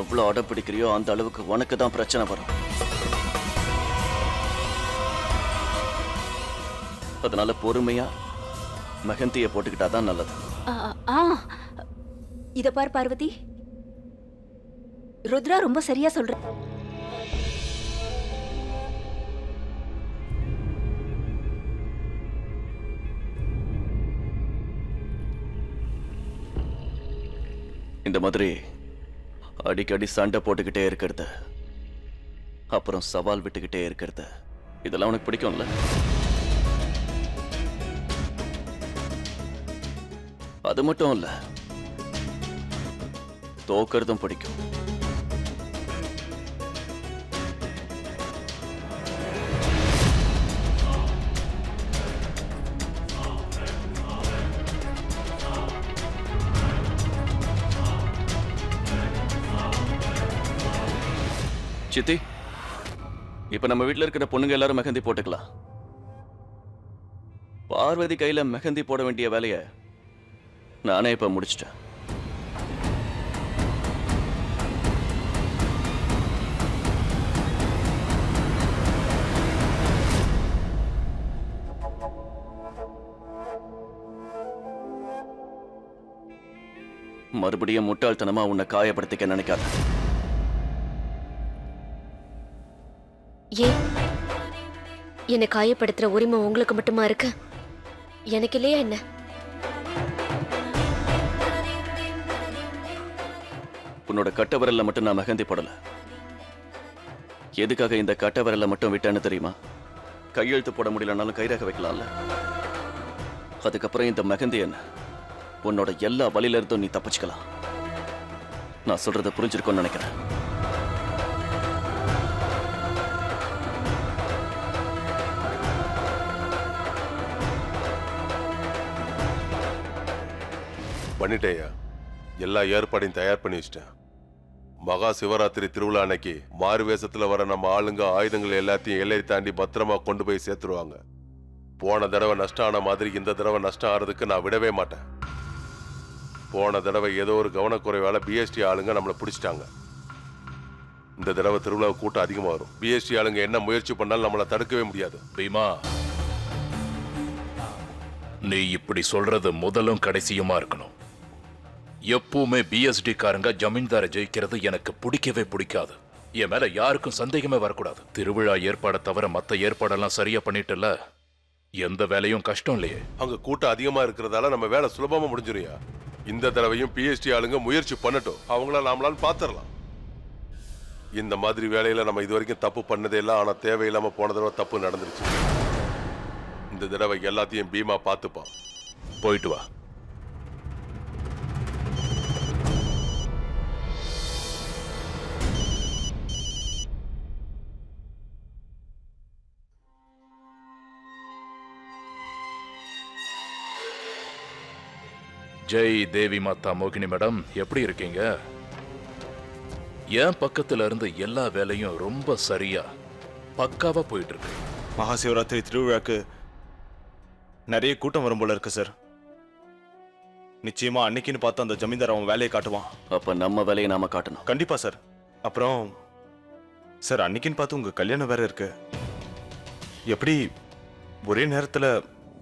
எவ்வளவு அடம் பிடிக்கிறியோ அந்த அளவுக்கு உனக்கு தான் பிரச்சனை வரும். அதனால பொறுமையா மெஹந்தியை போட்டுக்கிட்டாதான் நல்லது. இத பார் பார்வதி, ருத்ரா ரொம்ப சரியா சொல்ற. இந்த மாதிரி அடிக்கடி சண்டை போட்டுக்கிட்டே இருக்கிறது, அப்புறம் சவால் விட்டுக்கிட்டே இருக்கிறது, இதெல்லாம் உனக்கு பிடிக்கும்ல? அது மட்டும் இல்ல, தோக்கிறதும் பிடிக்கும். சித்தி, இப்ப நம்ம வீட்டுல இருக்கிற பொண்ணுங்க எல்லாரும் மெஹந்தி போட்டுக்கலாம். பார்வதி கையில மெஹந்தி போட வேண்டிய வேலைய நானே இப்ப முடிச்சிட்டேன். மறுபடியும் முட்டாள்தனமா உன்னை காயப்படுத்திக்க நினைக்காத. ஏன் என்னை காயப்படுத்துற உரிமை உங்களுக்கு மட்டுமா இருக்கு? எனக்கு இல்லையா என்ன? உன்னோட கட்ட விரல்ல மட்டும் நான் மெஹந்தி போடல. எதுக்காக இந்த கட்ட விரல்ல மட்டும் விட்டேன்னு தெரியுமா? கையெழுத்து போட முடியலனாலும் கைரேகை வைக்கலாம்ல. அதுக்கப்புறம் இந்த மெஹந்தி என்ன உன்னோட எல்லா வழியில இருந்தும் நீ தப்பிச்சுக்கலாம். நான் சொல்றத புரிஞ்சிருக்கும்னு நினைக்கிறேன். பண்ணிட்டேயா, எல்லா ஏற்பாடையும் தயார் பண்ணி வச்சிட்டேன். மகா சிவராத்திரி திருவிழா அன்னைக்கு மாறு வேஷத்துல வர நம்ம ஆளுங்க ஆயுதங்கள் எல்லாத்தையும் எல்லையை தாண்டி பத்திரமா கொண்டு போய் சேர்த்துருவாங்க. போன தடவை நஷ்டம் ஆன மாதிரி இந்த தடவை நஷ்டம் ஆறதுக்கு நான் விடவே மாட்டேன். போன தடவை ஏதோ ஒரு கவனக்குறைவால பிஎஸ்டி ஆளுங்க நம்மளை பிடிச்சிட்டாங்க. இந்த தடவை திருவிழா கூட்டம் அதிகமா வரும். பிஎஸ்டி ஆளுங்க என்ன முயற்சி பண்ணாலும் நம்மளை தடுக்கவே முடியாது. பீமா, நீ இப்படி சொல்றது முதலும் கடைசியுமா இருக்கணும். எப்பவுமே பிஎஸ்டி காரங்க ஜமீன்தாரை ஜெயிக்கிறது எனக்கு பிடிக்கவே பிடிக்காது. என் மேல யாருக்கும் சந்தேகமே வரக்கூடாது. திருவிழா ஏற்பாடை தவிர மத்த ஏற்பாடெல்லாம் சரியா பண்ணிட்டுல, எந்த வேலையும் கஷ்டம் இல்லையே. அங்க கூட்டம் அதிகமா இருக்கிறதால நம்ம வேலை சுலபமா முடிஞ்சிருயா. இந்த தடவையும் பிஎஸ்டி ஆளுங்க முயற்சி பண்ணட்டும், அவங்கள நாமளான்னு பாத்திரலாம். இந்த மாதிரி வேலையில நம்ம இது வரைக்கும் தப்பு பண்ணதே இல்லை. ஆனா தேவையில்லாம போன தடவை தப்பு நடந்துருச்சு. இந்த தடவை எல்லாத்தையும் பீமா பார்த்துப்பான். போயிட்டு வா. ஜெய் தேவி மாதா மோகினி மேடம், எப்படி இருக்கீங்க? என் பக்கத்துல இருந்து எல்லா வேலையும் ரொம்ப சரியா பக்காவா போயிட்டு இருக்கு. மகா சிவராத்திரி திருவிழாக்கு நிறைய கூட்டம் வரும் போல இருக்கு சார். நிச்சயமா அன்னைக்குன்னு பார்த்து அந்த ஜமீன்தார் அவன் வேலையை காட்டுவான். அப்ப நம்ம வேலையை நாம காட்டணும். கண்டிப்பா சார். அப்புறம் சார், அன்னைக்குன்னு பார்த்து உங்க கல்யாணம் வேற இருக்கு. எப்படி ஒரே நேரத்துல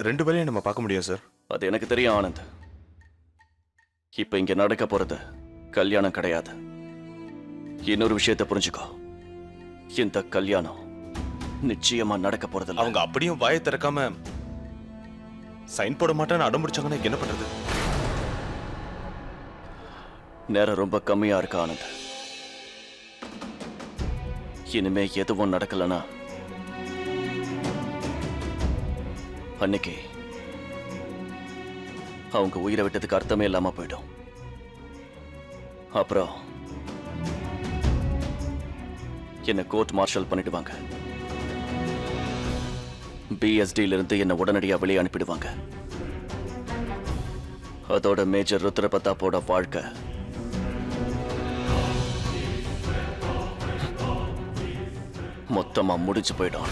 2 வேலையும் நம்ம பார்க்க முடியும் சார்? அது எனக்கு தெரியும் ஆனந்த். இப்ப இங்க நடக்க போறது கல்யாணம் கிடையாது. இன்னொரு விஷயத்தை புரிஞ்சுக்கோ, இந்த கல்யாணம் நிச்சயமா நடக்க போறது. அவங்க அப்படியும் வாயை திறக்காம சைன் போட மாட்டேன்னு அடம் பிடிச்சாங்கன்னா என்ன பண்றது? நேரம் ரொம்ப கம்மியா இருக்கு ஆனந்த். இனிமே எதுவும் நடக்கலனா அன்னைக்கு அவங்க உயிரை விட்டதுக்கு அர்த்தமே இல்லாம போயிடும். அப்புறம் என்ன கோர்ட் மார்ஷல் பண்ணிடுவாங்க. பிஎஸ்டியில இருந்து என்ன உடனடியா வெளியே அனுப்பிடுவாங்க. அதோட மேஜர் ருத்ர பிரதாப்போட வாழ்க்கை மொத்தமா முடிஞ்சு போயிடும்.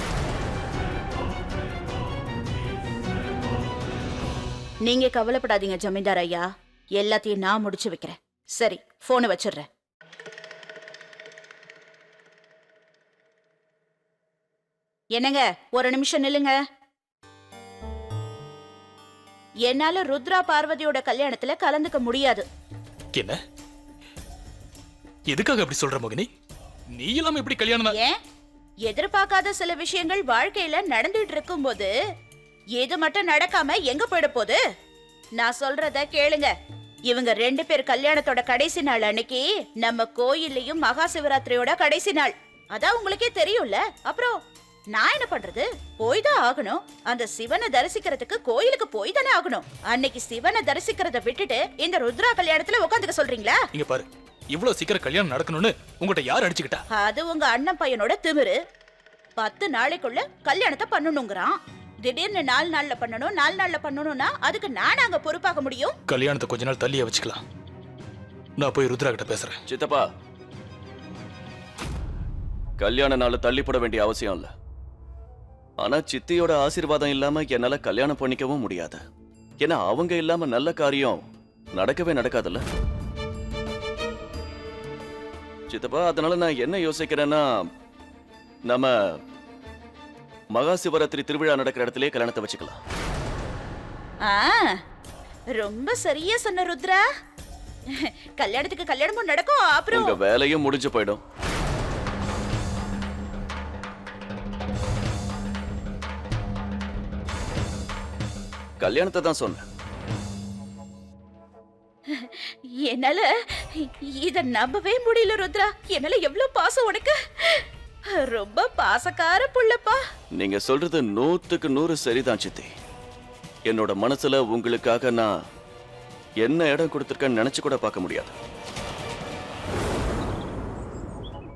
நீங்க கவலைப்படாதீங்க ஜமீன்தார் ஐயா, எல்லாத்தையும் நான் முடிச்சு வைக்கிறேன். சரி, போனை வச்சிடுறேன். என்னங்க, ஒரு நிமிஷம் நில்லுங்க. என்னால ருத்ரா பார்வதியோட கல்யாணத்துல கலந்துக்க முடியாது. என்ன? எதுக்காக அப்படி சொல்ற மோகினி? நீ எல்லாம் எப்படி கல்யாணம்? ஏன், எதிர்பார்க்காத சில விஷயங்கள் வாழ்க்கையில நடந்துட்டு இருக்கும்போது இது மட்டும் நடக்காம எங்க போயிட போகுது? நான் சொல்றத கேளுங்க. இவங்க 2 பேர் கல்யாணத்தோட கடைசி நாள் அன்னைக்கு நம்ம கோயில்லையும் மகா சிவராத்திரியோட கடைசி நாள். அதான் உங்களுக்கே தெரியும்ல. அப்புறம் நான் என்ன பண்றது? போய் தான் ஆகணும். அந்த சிவனை தரிசிக்கிறதுக்கு கோயிலுக்கு போய் தானே ஆகணும். அன்னைக்கு சிவனை தரிசிக்கிறத விட்டுட்டு இந்த ருத்ரா கல்யாணத்துல உட்காந்துக்க சொல்றீங்களா? இங்க பாரு, இவ்வளவு சீக்கிரம் கல்யாணம் நடக்கணும்னு உங்ககிட்ட யார் அடிச்சுக்கிட்டா? அது உங்க அண்ணன் பையனோட திமிரு. 10 நாளைக்குள்ள கல்யாணத்தை பண்ணணுங்கிறான். திடீர்னு 4 நாள்ல பண்ணணும், 4 நாள்ல பண்ணணும்னா அதுக்கு நான் அங்க பொறுப்பாக முடியும்? கல்யாணத்தை கொஞ்ச நாள் தள்ளியே வச்சுக்கலாம். நான் போய் ருத்ரா கிட்ட பேசுறேன். சித்தப்பா, கல்யாண நாள் தள்ளிப்பட வேண்டிய அவசியம் இல்ல. ஆனா சித்தியோட ஆசீர்வாதம் இல்லாம என்னால கல்யாணம் பண்ணிக்கவும் முடியாது. ஏன்னா அவங்க இல்லாம நல்ல காரியம் நடக்கவே நடக்காதுல்ல சித்தப்பா. அதனால நான் என்ன யோசிக்கிறேன்னா, நம்ம மகா சிவராத்திரி திருவிழா நடக்கிற இடத்திலே கல்யாணத்தை வச்சுக்கலாம். ரொம்ப சரியா சொன்ன ருத்ரா. கல்யாணத்துக்கு கல்யாணமும் நடக்கும், அப்புறம் உங்க வேலையும் முடிஞ்சு போயிடும். கல்யாணத்தை தான் சொன்னேன். என்னால இத நம்பவே முடியல ருத்ரா. என்னால எவ்வளவு பாசம் உனக்கு. ரொம்ப பாசக்கார புள்ளப்பா. நீங்க சொல்றது 100க்கு 100 சரிதான் சித்தி. என்னோட மனசுல உங்களுக்காக நான் என்ன இடம் கொடுத்துருக்கன்னு நினைச்சு கூட பார்க்க முடியாது.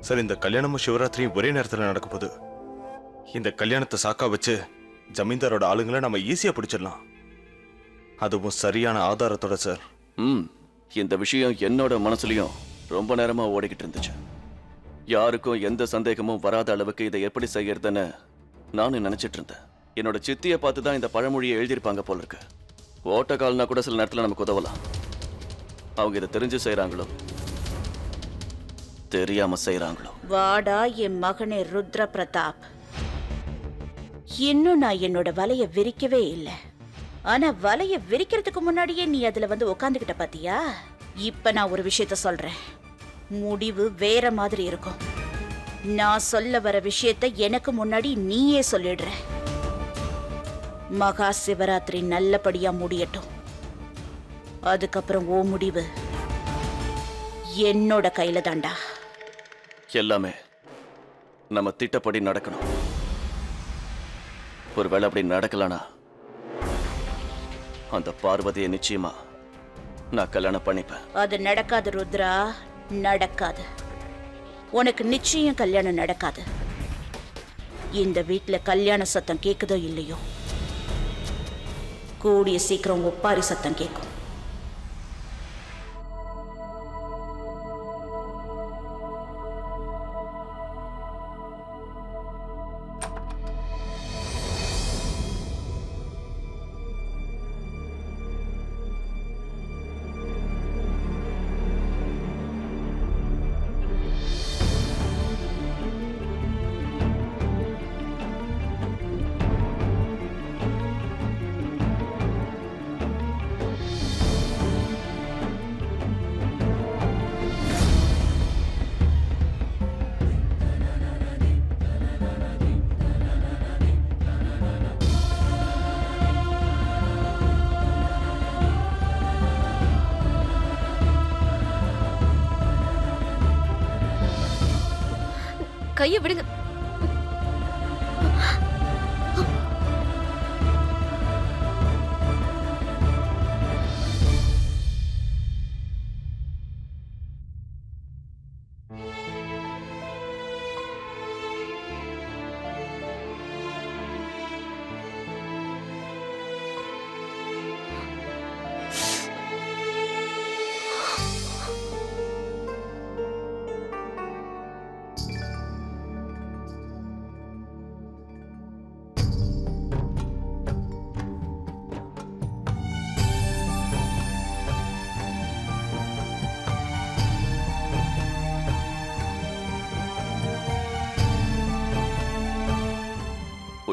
சார், இந்த கல்யாணமும் சிவராத்திரியும் ஒரே நேரத்தில் நடக்க போகுது. இந்த கல்யாணத்தை சாக்கா வச்சு ஜமீன்தாரோட ஆளுங்களை நம்ம ஈஸியா பிடிச்சிடலாம். அதுவும் சரியான ஆதாரத்தோட சார். இந்த விஷயம் என்னோட மனசுலயும் ரொம்ப நேரமா ஓடிக்கிட்டு இருந்துச்சு. யாருக்கும் எந்த சந்தேகமும் வராத அளவுக்கு இதை எப்படி செய்யறதுன்னு நானும் நினைச்சிட்டு இருந்தேன். என்னோட சித்தியை பார்த்து தான் இந்த பழமொழியை எழுதியிருப்பாங்க போல இருக்கு. ஓட்ட கால்னா கூட சில நேரத்தில் நமக்கு உதவலாம். அவங்க இதை தெரிஞ்சு செய்யறாங்களோ தெரியாம செய்யறாங்களோ. வாடா என் மகனே ருத்ர பிரதாப். இன்னும் நான் என்னோட வலைய விரிக்கவே இல்லை. ஆனா வலைய விரிக்கிறதுக்கு முன்னாடியே நீ அதுல வந்து உட்காந்துக்கிட்ட பாத்தியா? இப்ப நான் ஒரு விஷயத்த சொல்றேன். முடிவு வேற மாதிரி இருக்கும். நான் சொல்ல வர விஷயத்த எனக்கு முன்னாடி நீயே சொல்லிடுற. மகா சிவராத்திரி நல்லபடியா முடியட்டும். அதுக்கப்புறம் ஓ முடிவு என்னோட கையில தாண்டா. எல்லாமே நம்ம திட்டப்படி நடக்கணும். ஒருவேளை அப்படி நடக்கலனா அந்த பார்வதியை நிச்சயமா நான் கல்யாணம் பண்ணிப்பேன். அது நடக்காது ருத்ரா, நடக்காது. உனக்கு நிச்சயம் கல்யாணம் நடக்காது. இந்த வீட்டுல கல்யாண சத்தம் கேக்குதோ இல்லையோ, கூடிய சீக்கிரம் ஒப்பாரி சத்தம் கேட்கும். கையை விடுங்க.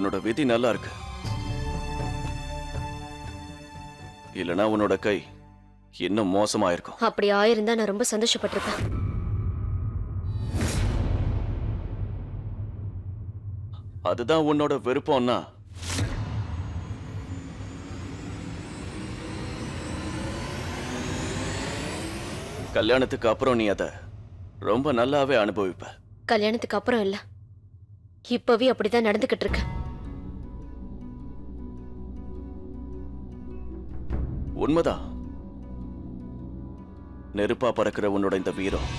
உன்னோட விதி நல்லா இருக்கு. இல்லனா உன்னோட கை இன்னும் மோசமா இருக்கும். அப்படி ஆயிருந்தா நான் ரொம்ப சந்தோஷப்பட்டிருப்பேன். அதுதான் உன்னோட விருப்பம்னா கல்யாணத்துக்கு அப்புறம் நீ அத ரொம்ப நல்லாவே அனுபவிப்ப. கல்யாணத்துக்கு அப்புறம் இல்ல, இப்பவே அப்படிதான் நடந்துகிட்டு இருக்க. உண்மைதான். நெருப்பா பறக்கிற உன்னோட இந்த வீரம்,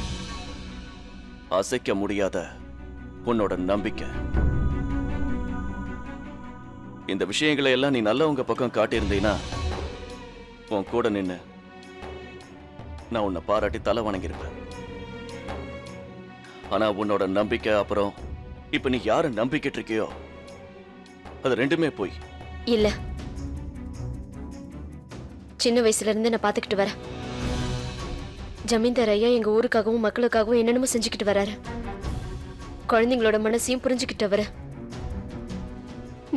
அசைக்க முடியாத உன்னோட நம்பிக்கை, இந்த விஷயங்களை எல்லாம் நீ நல்லவங்க பக்கம் காட்டியிருந்தீன்னா உன் கூட நின்னு நான் உன்னை பாராட்டி தலை வணங்கியிருப்பேன். ஆனா உன்னோட நம்பிக்கை அப்புறம் இப்ப நீ யார நம்பிக்கிட்டு இருக்கியோ அது ரெண்டுமே போய் இல்ல. சின்ன வயசுல இருந்து நான் பாத்துக்கிட்டு வரேன். ஜமீன்தார் ஐயா எங்க ஊருக்காகவும் மக்களுக்காகவும் என்னென்னமோ செஞ்சுக்கிட்டு வராரு. குழந்தைங்களோட மனசையும் புரிஞ்சுக்கிட்டவரு.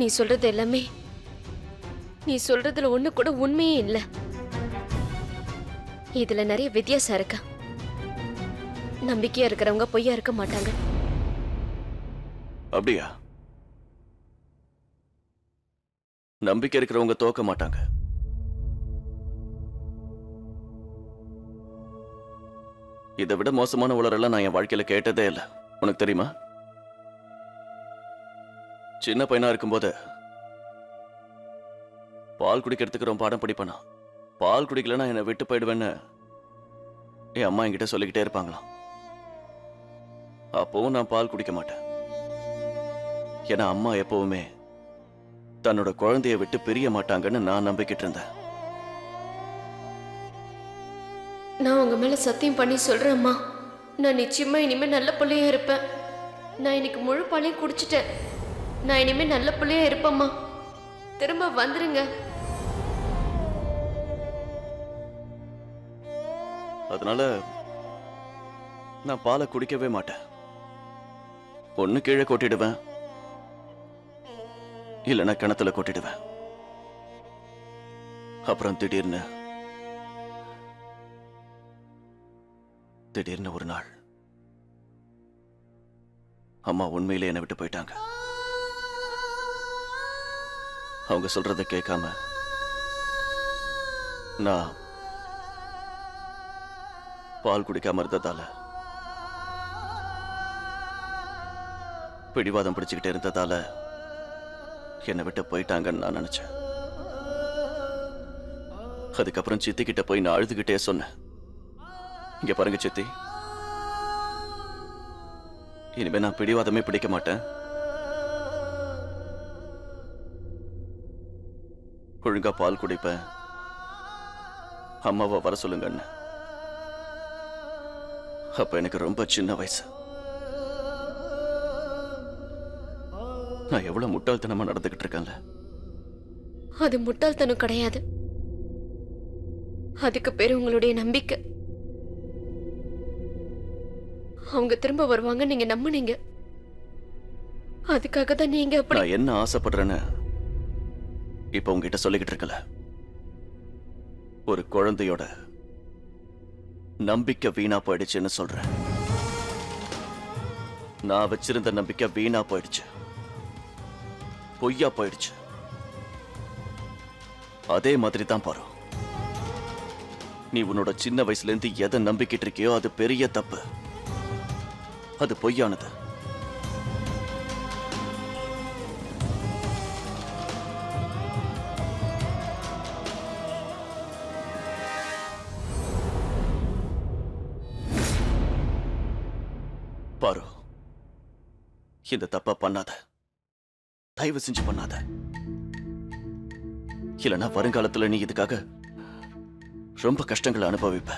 நீ சொல்றது எல்லாமே, நீ சொல்றதுல ஒண்ணு கூட உண்மையே இல்ல. இதுல நிறைய வித்தியாசம் இருக்கு. நம்பிக்கையா இருக்கிறவங்க பொய்யா இருக்க மாட்டாங்க. அப்படியா? நம்பிக்கை இருக்கிறவங்க தோக்க மாட்டாங்க. இதை விட மோசமான உளறெல்லாம் நான் என் வாழ்க்கையில கேட்டதே இல்லை. உனக்கு தெரியுமா? சின்ன பையனா இருக்கும்போது பால் குடிக்கிறதுக்கு ரொம்ப பாடம் படிப்பேனா. பால் குடிக்கலன்னா என்னை விட்டு போயிடுவேன்னு என் அம்மா என்கிட்ட சொல்லிக்கிட்டே இருப்பாங்களாம். அப்பவும் நான் பால் குடிக்க மாட்டேன். ஏன்னா அம்மா எப்பவுமே தன்னோட குழந்தைய விட்டு பிரிய மாட்டாங்கன்னு நான் நம்பிக்கிட்டு இருந்தேன். நான் உங்க மேல சத்தியம் பண்ணி சொல்றேன் அம்மா, நான் நிச்சயமா இனிமே நல்ல பிள்ளையா இருப்பேன். நான் இன்னைக்கு முழு பாலையும் குடிச்சிட்டேன். நான் இனிமே நல்ல பிள்ளையா இருப்பேம்மா. திரும்ப வந்துருங்க. அதனால நான் பாலை குடிக்கவே மாட்டேன். ஒண்ணு கீழே கொட்டிடுவேன், இல்லைன்னா கிணத்துல கொட்டிடுவேன். அப்புறம் திடீர்னு ஒரு நாள் அம்மா உண்மையிலே என்னை விட்டு போயிட்டாங்க. அவங்க சொல்றத கேட்காம நான் பால் குடிக்காம இருந்ததால, பிடிவாதம் பிடிச்சுக்கிட்டே இருந்ததால என்னை விட்டு போயிட்டாங்கன்னு நான் நினைச்சேன். அதுக்கப்புறம் சித்தி கிட்ட போய் நான் அழுதுகிட்டே சொன்னேன், இங்க பாருங்க சித்தி, இனிமே நான் பிடிவாதமே பிடிக்க மாட்டேன். ஒழுங்கா பால் குடிப்பேன். அம்மாவை வர சொல்லுங்கன்னு. அப்ப எனக்கு ரொம்ப சின்ன வயசு. நான் எவ்வளவு முட்டாள்தனமா நடந்துகிட்டு இருக்கேன்ல. அது முட்டாள்தனம் கிடையாது, அதுக்கு பேரு உங்களுடைய நம்பிக்கை. அவங்க திரும்ப வருவாங்க நீங்க நம்புனீங்க. அதுக்காக தான் நீங்க அப்படி. நான் என்ன ஆசைப்படுறேன்னு இப்ப உங்ககிட்ட சொல்லிக்கிட்டு இருக்கல. ஒரு குழந்தையோட நம்பிக்கை வீணா போயிடுச்சுன்னு சொல்றேன். நான் வச்சிருந்த நம்பிக்கை வீணா போயிடுச்சு, பொய்யா போயிடுச்சு. அதே மாதிரி தான் பாரு, நீ உன்னோட சின்ன வயசுல இருந்து எதை நம்பிக்கிட்டு இருக்கியோ அது பெரிய தப்பு, அது பொய்யானது. பாரு, இந்த தப்பா பண்ணாத, தயவு செஞ்சு பண்ணாத. இல்லைன்னா வருங்காலத்துல நீ இதுக்காக ரொம்ப கஷ்டங்களை அனுபவிப்ப.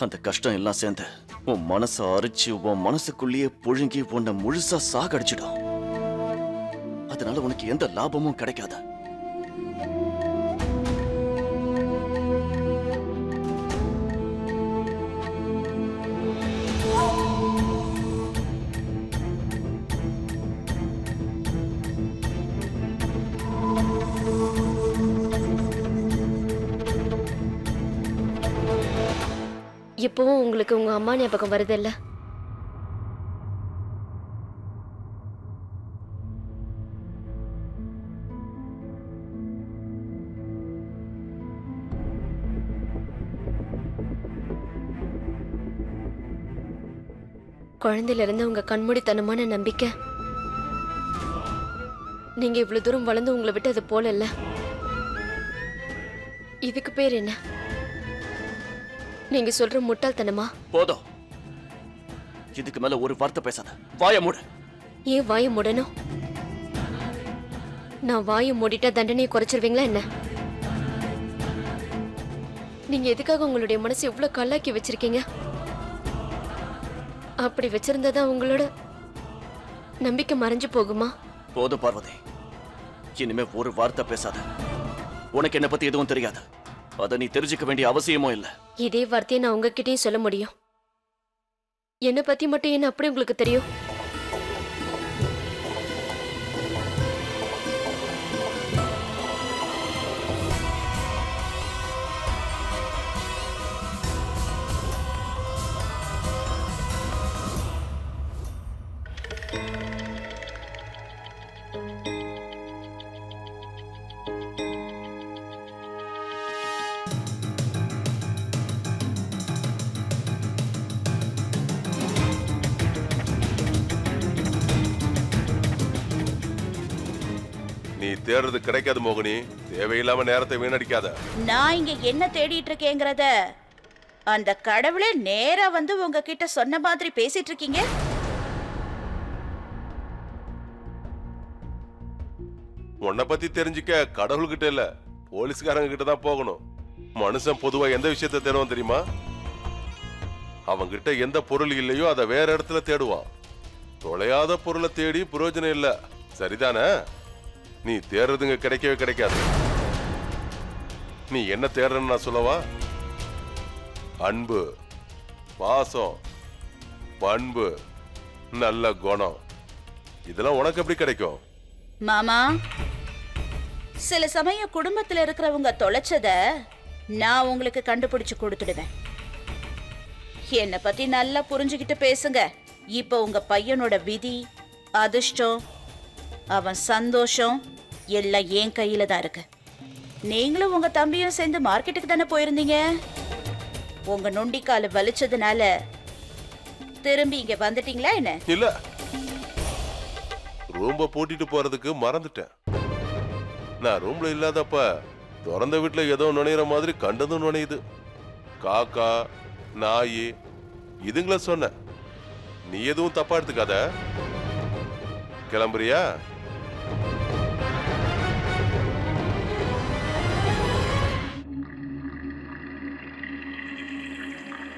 அந்த கஷ்டம் எல்லாம் சேர்ந்து உன் மனசை அரிச்சு உன் மனசுக்குள்ளேயே புழுங்கி உன்னை முழுசா சாகடிச்சிடும். அதனால உனக்கு எந்த லாபமும் கிடைக்காது. இப்பவும் உங்களுக்கு உங்க அம்மா ஞாபகம் வருதுல்ல? குழந்தையில இருந்து உங்க கண்மூடித்தனமான நம்பிக்கை நீங்க இவ்வளவு தூரம் வளர்ந்து உங்களை விட்டு அது போல இல்ல. இதுக்கு பேர் என்ன? நீங்க சொல்ற முட்டாள்தனமா? போதும், இதுக்கு மேல ஒரு வார்த்தை பேசாத. வாய மூடு. ஏன் வாய மூடணும்? நான் வாய மூடிட்டா தண்டனையை குறைச்சிருவீங்களா என்ன? நீங்க எதுக்காக உங்களுடைய மனசு இவ்வளவு கல்லாக்கி வச்சிருக்கீங்க? அப்படி வச்சிருந்ததா உங்களோட நம்பிக்கை மறைஞ்சு போகுமா? போதும் பார்வதி, இனிமே ஒரு வார்த்தை பேசாத. உனக்கு என்ன பத்தி எதுவும் தெரியாது, அதை நீ தெரிஞ்சுக்க வேண்டிய அவசியமும் இல்ல. இதே வார்த்தையை நான் உங்ககிட்டயும் சொல்ல முடியும். என்ன பத்தி மட்டும் என்ன அப்படி உங்களுக்கு தெரியும்? நீ தேடுறது கிடைக்காது மோகினி. தேவையில்லாம நேரத்தை வீணடிக்காத. நான் இங்க என்ன தேடிட்டு இருக்கேங்கிறத அந்த கடவுளே நேரா வந்து உங்ககிட்ட சொன்ன மாதிரி பேசிட்டு இருக்கீங்க. உன்னை பத்தி தெரிஞ்சுக்க கடவுள்கிட்ட இல்ல, போலீஸ்காரங்க கிட்ட தான் போகணும். மனுஷன் பொதுவா எந்த விஷயத்தை தேடுவான் தெரியுமா? அவங்கிட்ட எந்த பொருள் இல்லையோ அதை வேற இடத்துல தேடுவான். தொலையாத பொருளை தேடி பிரயோஜனம் இல்ல. சரிதானே? நீ தேடுறதுங்க கிடைக்கவே கிடைக்காது. நீ என்ன தேடுறன்னு நான் சொல்லவா? அன்பு, பாசம், பண்பு, நல்ல குணம், இதெல்லாம் உனக்கு எப்படி கிடைக்கும்? மாமா, சில சமயம் குடும்பத்துல இருக்கிறவங்க தொலைச்சத நான் உங்களுக்கு கண்டுபிடிச்சு கொடுத்துடுவேன். என்னை பத்தி நல்லா புரிஞ்சுக்கிட்டு பேசுங்க. இப்ப உங்க பையனோட விதி, அதிர்ஷ்டம், அவன் சந்தோஷம் எல்லாம் என் கையில தான் இருக்கு. நீங்களும் உங்க தம்பியும் சேர்ந்து மார்க்கெட்டுக்கு தானே போயிருந்தீங்க. உங்க நொண்டிக்கால வலிச்சதுனால திரும்பி இங்க வந்துட்டீங்களா என்ன? இல்ல, ரூம்ப பூட்டிட்டு போறதுக்கு மறந்துட்டேன். நான் ரூம்ல இல்லாதப்ப திறந்த வீட்டுல ஏதோ நுழையிற மாதிரி கண்டதும் நுழையுது. காக்கா, நாய், இதுங்கள சொன்ன. நீ எதுவும் தப்பா எடுத்துக்காத. கிளம்புறியா?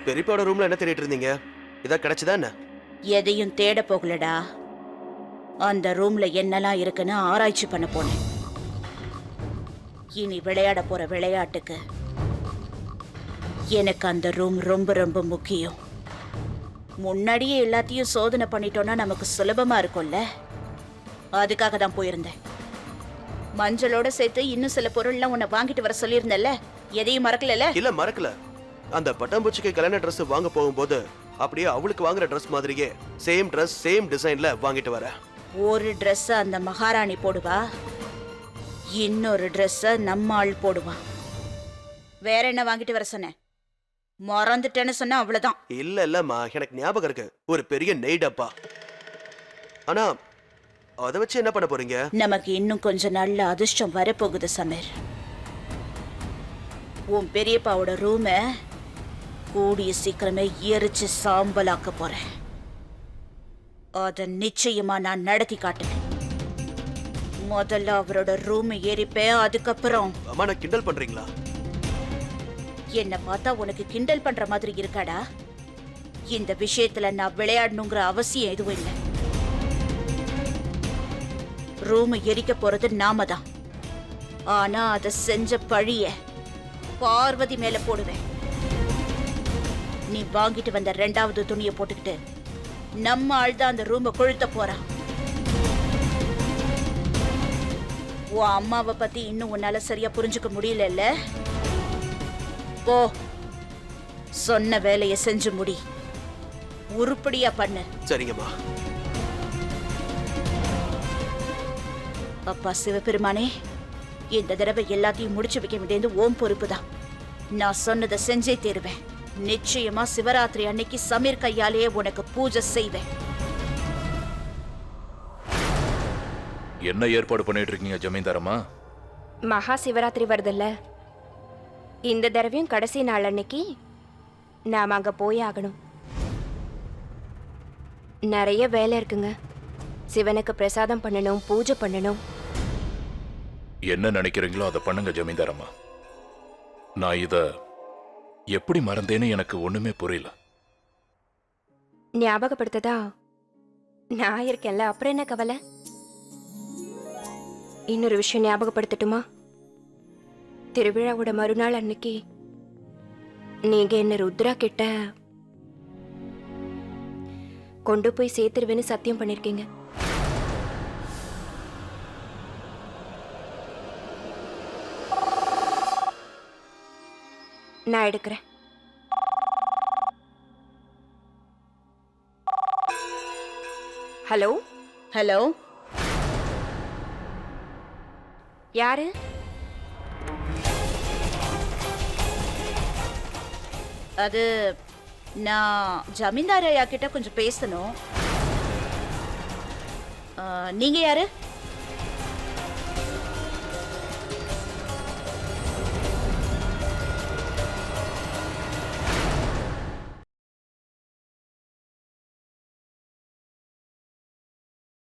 பெரியப்பாவோட ரூம்ல என்ன தேடிட்டு இருந்தீங்க? இதா கிடைச்சதா என்ன? எதையும் தேட போகலடா. அந்த ரூம்ல என்னெல்லாம் இருக்குன்னு ஆராய்ச்சி பண்ண போனேன். இனி விளையாட போற விளையாட்டுக்கு எனக்கு அந்த ரூம் ரொம்ப ரொம்ப முக்கியம். முன்னாடியே எல்லாத்தையும் சோதனை பண்ணிட்டோம்னா நமக்கு சுலபமா இருக்கும்ல. அதுக்காக தான் போயிருந்தேன். மஞ்சளோட சேர்த்து இன்னும் சில பொருள்லாம் உன்னை வாங்கிட்டு வர சொல்லியிருந்தேன்ல, எதையும் மறக்கல? இல்ல, மறக்கல. அந்த பட்டாம்பூச்சிக்கு கல்யாண ட்ரெஸ் வாங்க போகும்போது அப்படியே அவளுக்கு வாங்குற ட்ரெஸ் மாதிரியே சேம் ட்ரெஸ் சேம் டிசைன்ல வாங்கிட்டு வர. ஒரு ட்ரெஸ் அந்த மகாராணி போடுவா, இன்னொரு ட்ரெஸ் நம்ம ஆள் போடுவான். வேற என்ன வாங்கிட்டு வர சொன்ன? மறந்துட்டேன்னு சொன்ன அவ்வளவுதான். இல்ல இல்லம்மா, எனக்கு ஞாபகம் இருக்கு. ஒரு பெரிய நெய் டப்பா. ஆனா அதை வச்சு என்ன பண்ண போறீங்க? நமக்கு இன்னும் கொஞ்ச நாள்ல அதிர்ஷ்டம் வரப்போகுது சமீர். உன் பெரியப்பாவோட ரூம கூடிய சீக்கிரமே எரிச்சு சாம்பலாக்க போறேன். அத நிச்சயமா நான் நடத்தி காட்டுவேன். முதல்ல அவரோட ரூம் எரிப்பேன், அதுக்கப்புறம். அம்மா, நான் கிண்டல் பண்றீங்களா? என்ன பார்த்தா உனக்கு கிண்டல் பண்ற மாதிரி இருக்காடா? இந்த விஷயத்துல நான் விளையாடணுங்கிற அவசியம் எதுவும் இல்லை. ரூம் எரிக்க போறது நாம தான். ஆனா அதை செஞ்ச பழிய பார்வதி மேல போடுவேன். நீ வாங்கிட்டு வந்த 2வது துணியை போட்டுக்கிட்டு நம்ம ஆள் தான் அந்த ரூமை கொளுத்த போறான். உன் அம்மாவை பத்தி இன்னும் உன்னால சரியா புரிஞ்சுக்க முடியல. போ, சொன்ன வேலையை செஞ்சு முடி. உருப்படியா பண்ணு. சரிங்கம்மா. அப்பா சிவபெருமானே, இந்த தடவை எல்லாத்தையும் முடிச்சு வைக்க வேண்டியது ஓம் பொறுப்பு தான். நான் சொன்னதை செஞ்சே தீருவேன். நிச்சயமா சிவராத்திரி அன்னைக்கு சமீர் கையாலேயே உனக்கு பூஜை செய்வேன். என்ன ஏற்பாடு பண்ணிட்டு இருக்கீங்க ஜமீன்தாரம்மா? மகா சிவராத்திரி வருதுல்ல, இந்த தடவையும் கடைசி நாள் அன்னைக்கு நாம அங்க போய் ஆகணும். நிறைய வேலை இருக்குங்க. சிவனுக்கு பிரசாதம் பண்ணணும், பூஜை பண்ணணும். என்ன நினைக்கிறீங்களோ அதை பண்ணுங்க ஜமீன்தாரம்மா. நான் இத எப்படி மறந்தேன்னு எனக்கு ஒண்ணுமே புரியல. ஞாபகப்படுத்ததா நான் இருக்கேன்ல, அப்புறம் என்ன கவலை? இன்னொரு விஷயம் ஞாபகப்படுத்தட்டுமா? திருவிழாவோட மறுநாள் அன்னைக்கு நீங்க என்ன ருத்ரா கிட்ட கொண்டு போய் சேர்த்துருவேன்னு சத்தியம் பண்ணிருக்கீங்க. நான் எடுக்கிறேன். ஹலோ ஹலோ, யாரு? அது நான் ஜமீன்தார் ஐயா கிட்ட கொஞ்சம் பேசணும். நீங்க யாரு?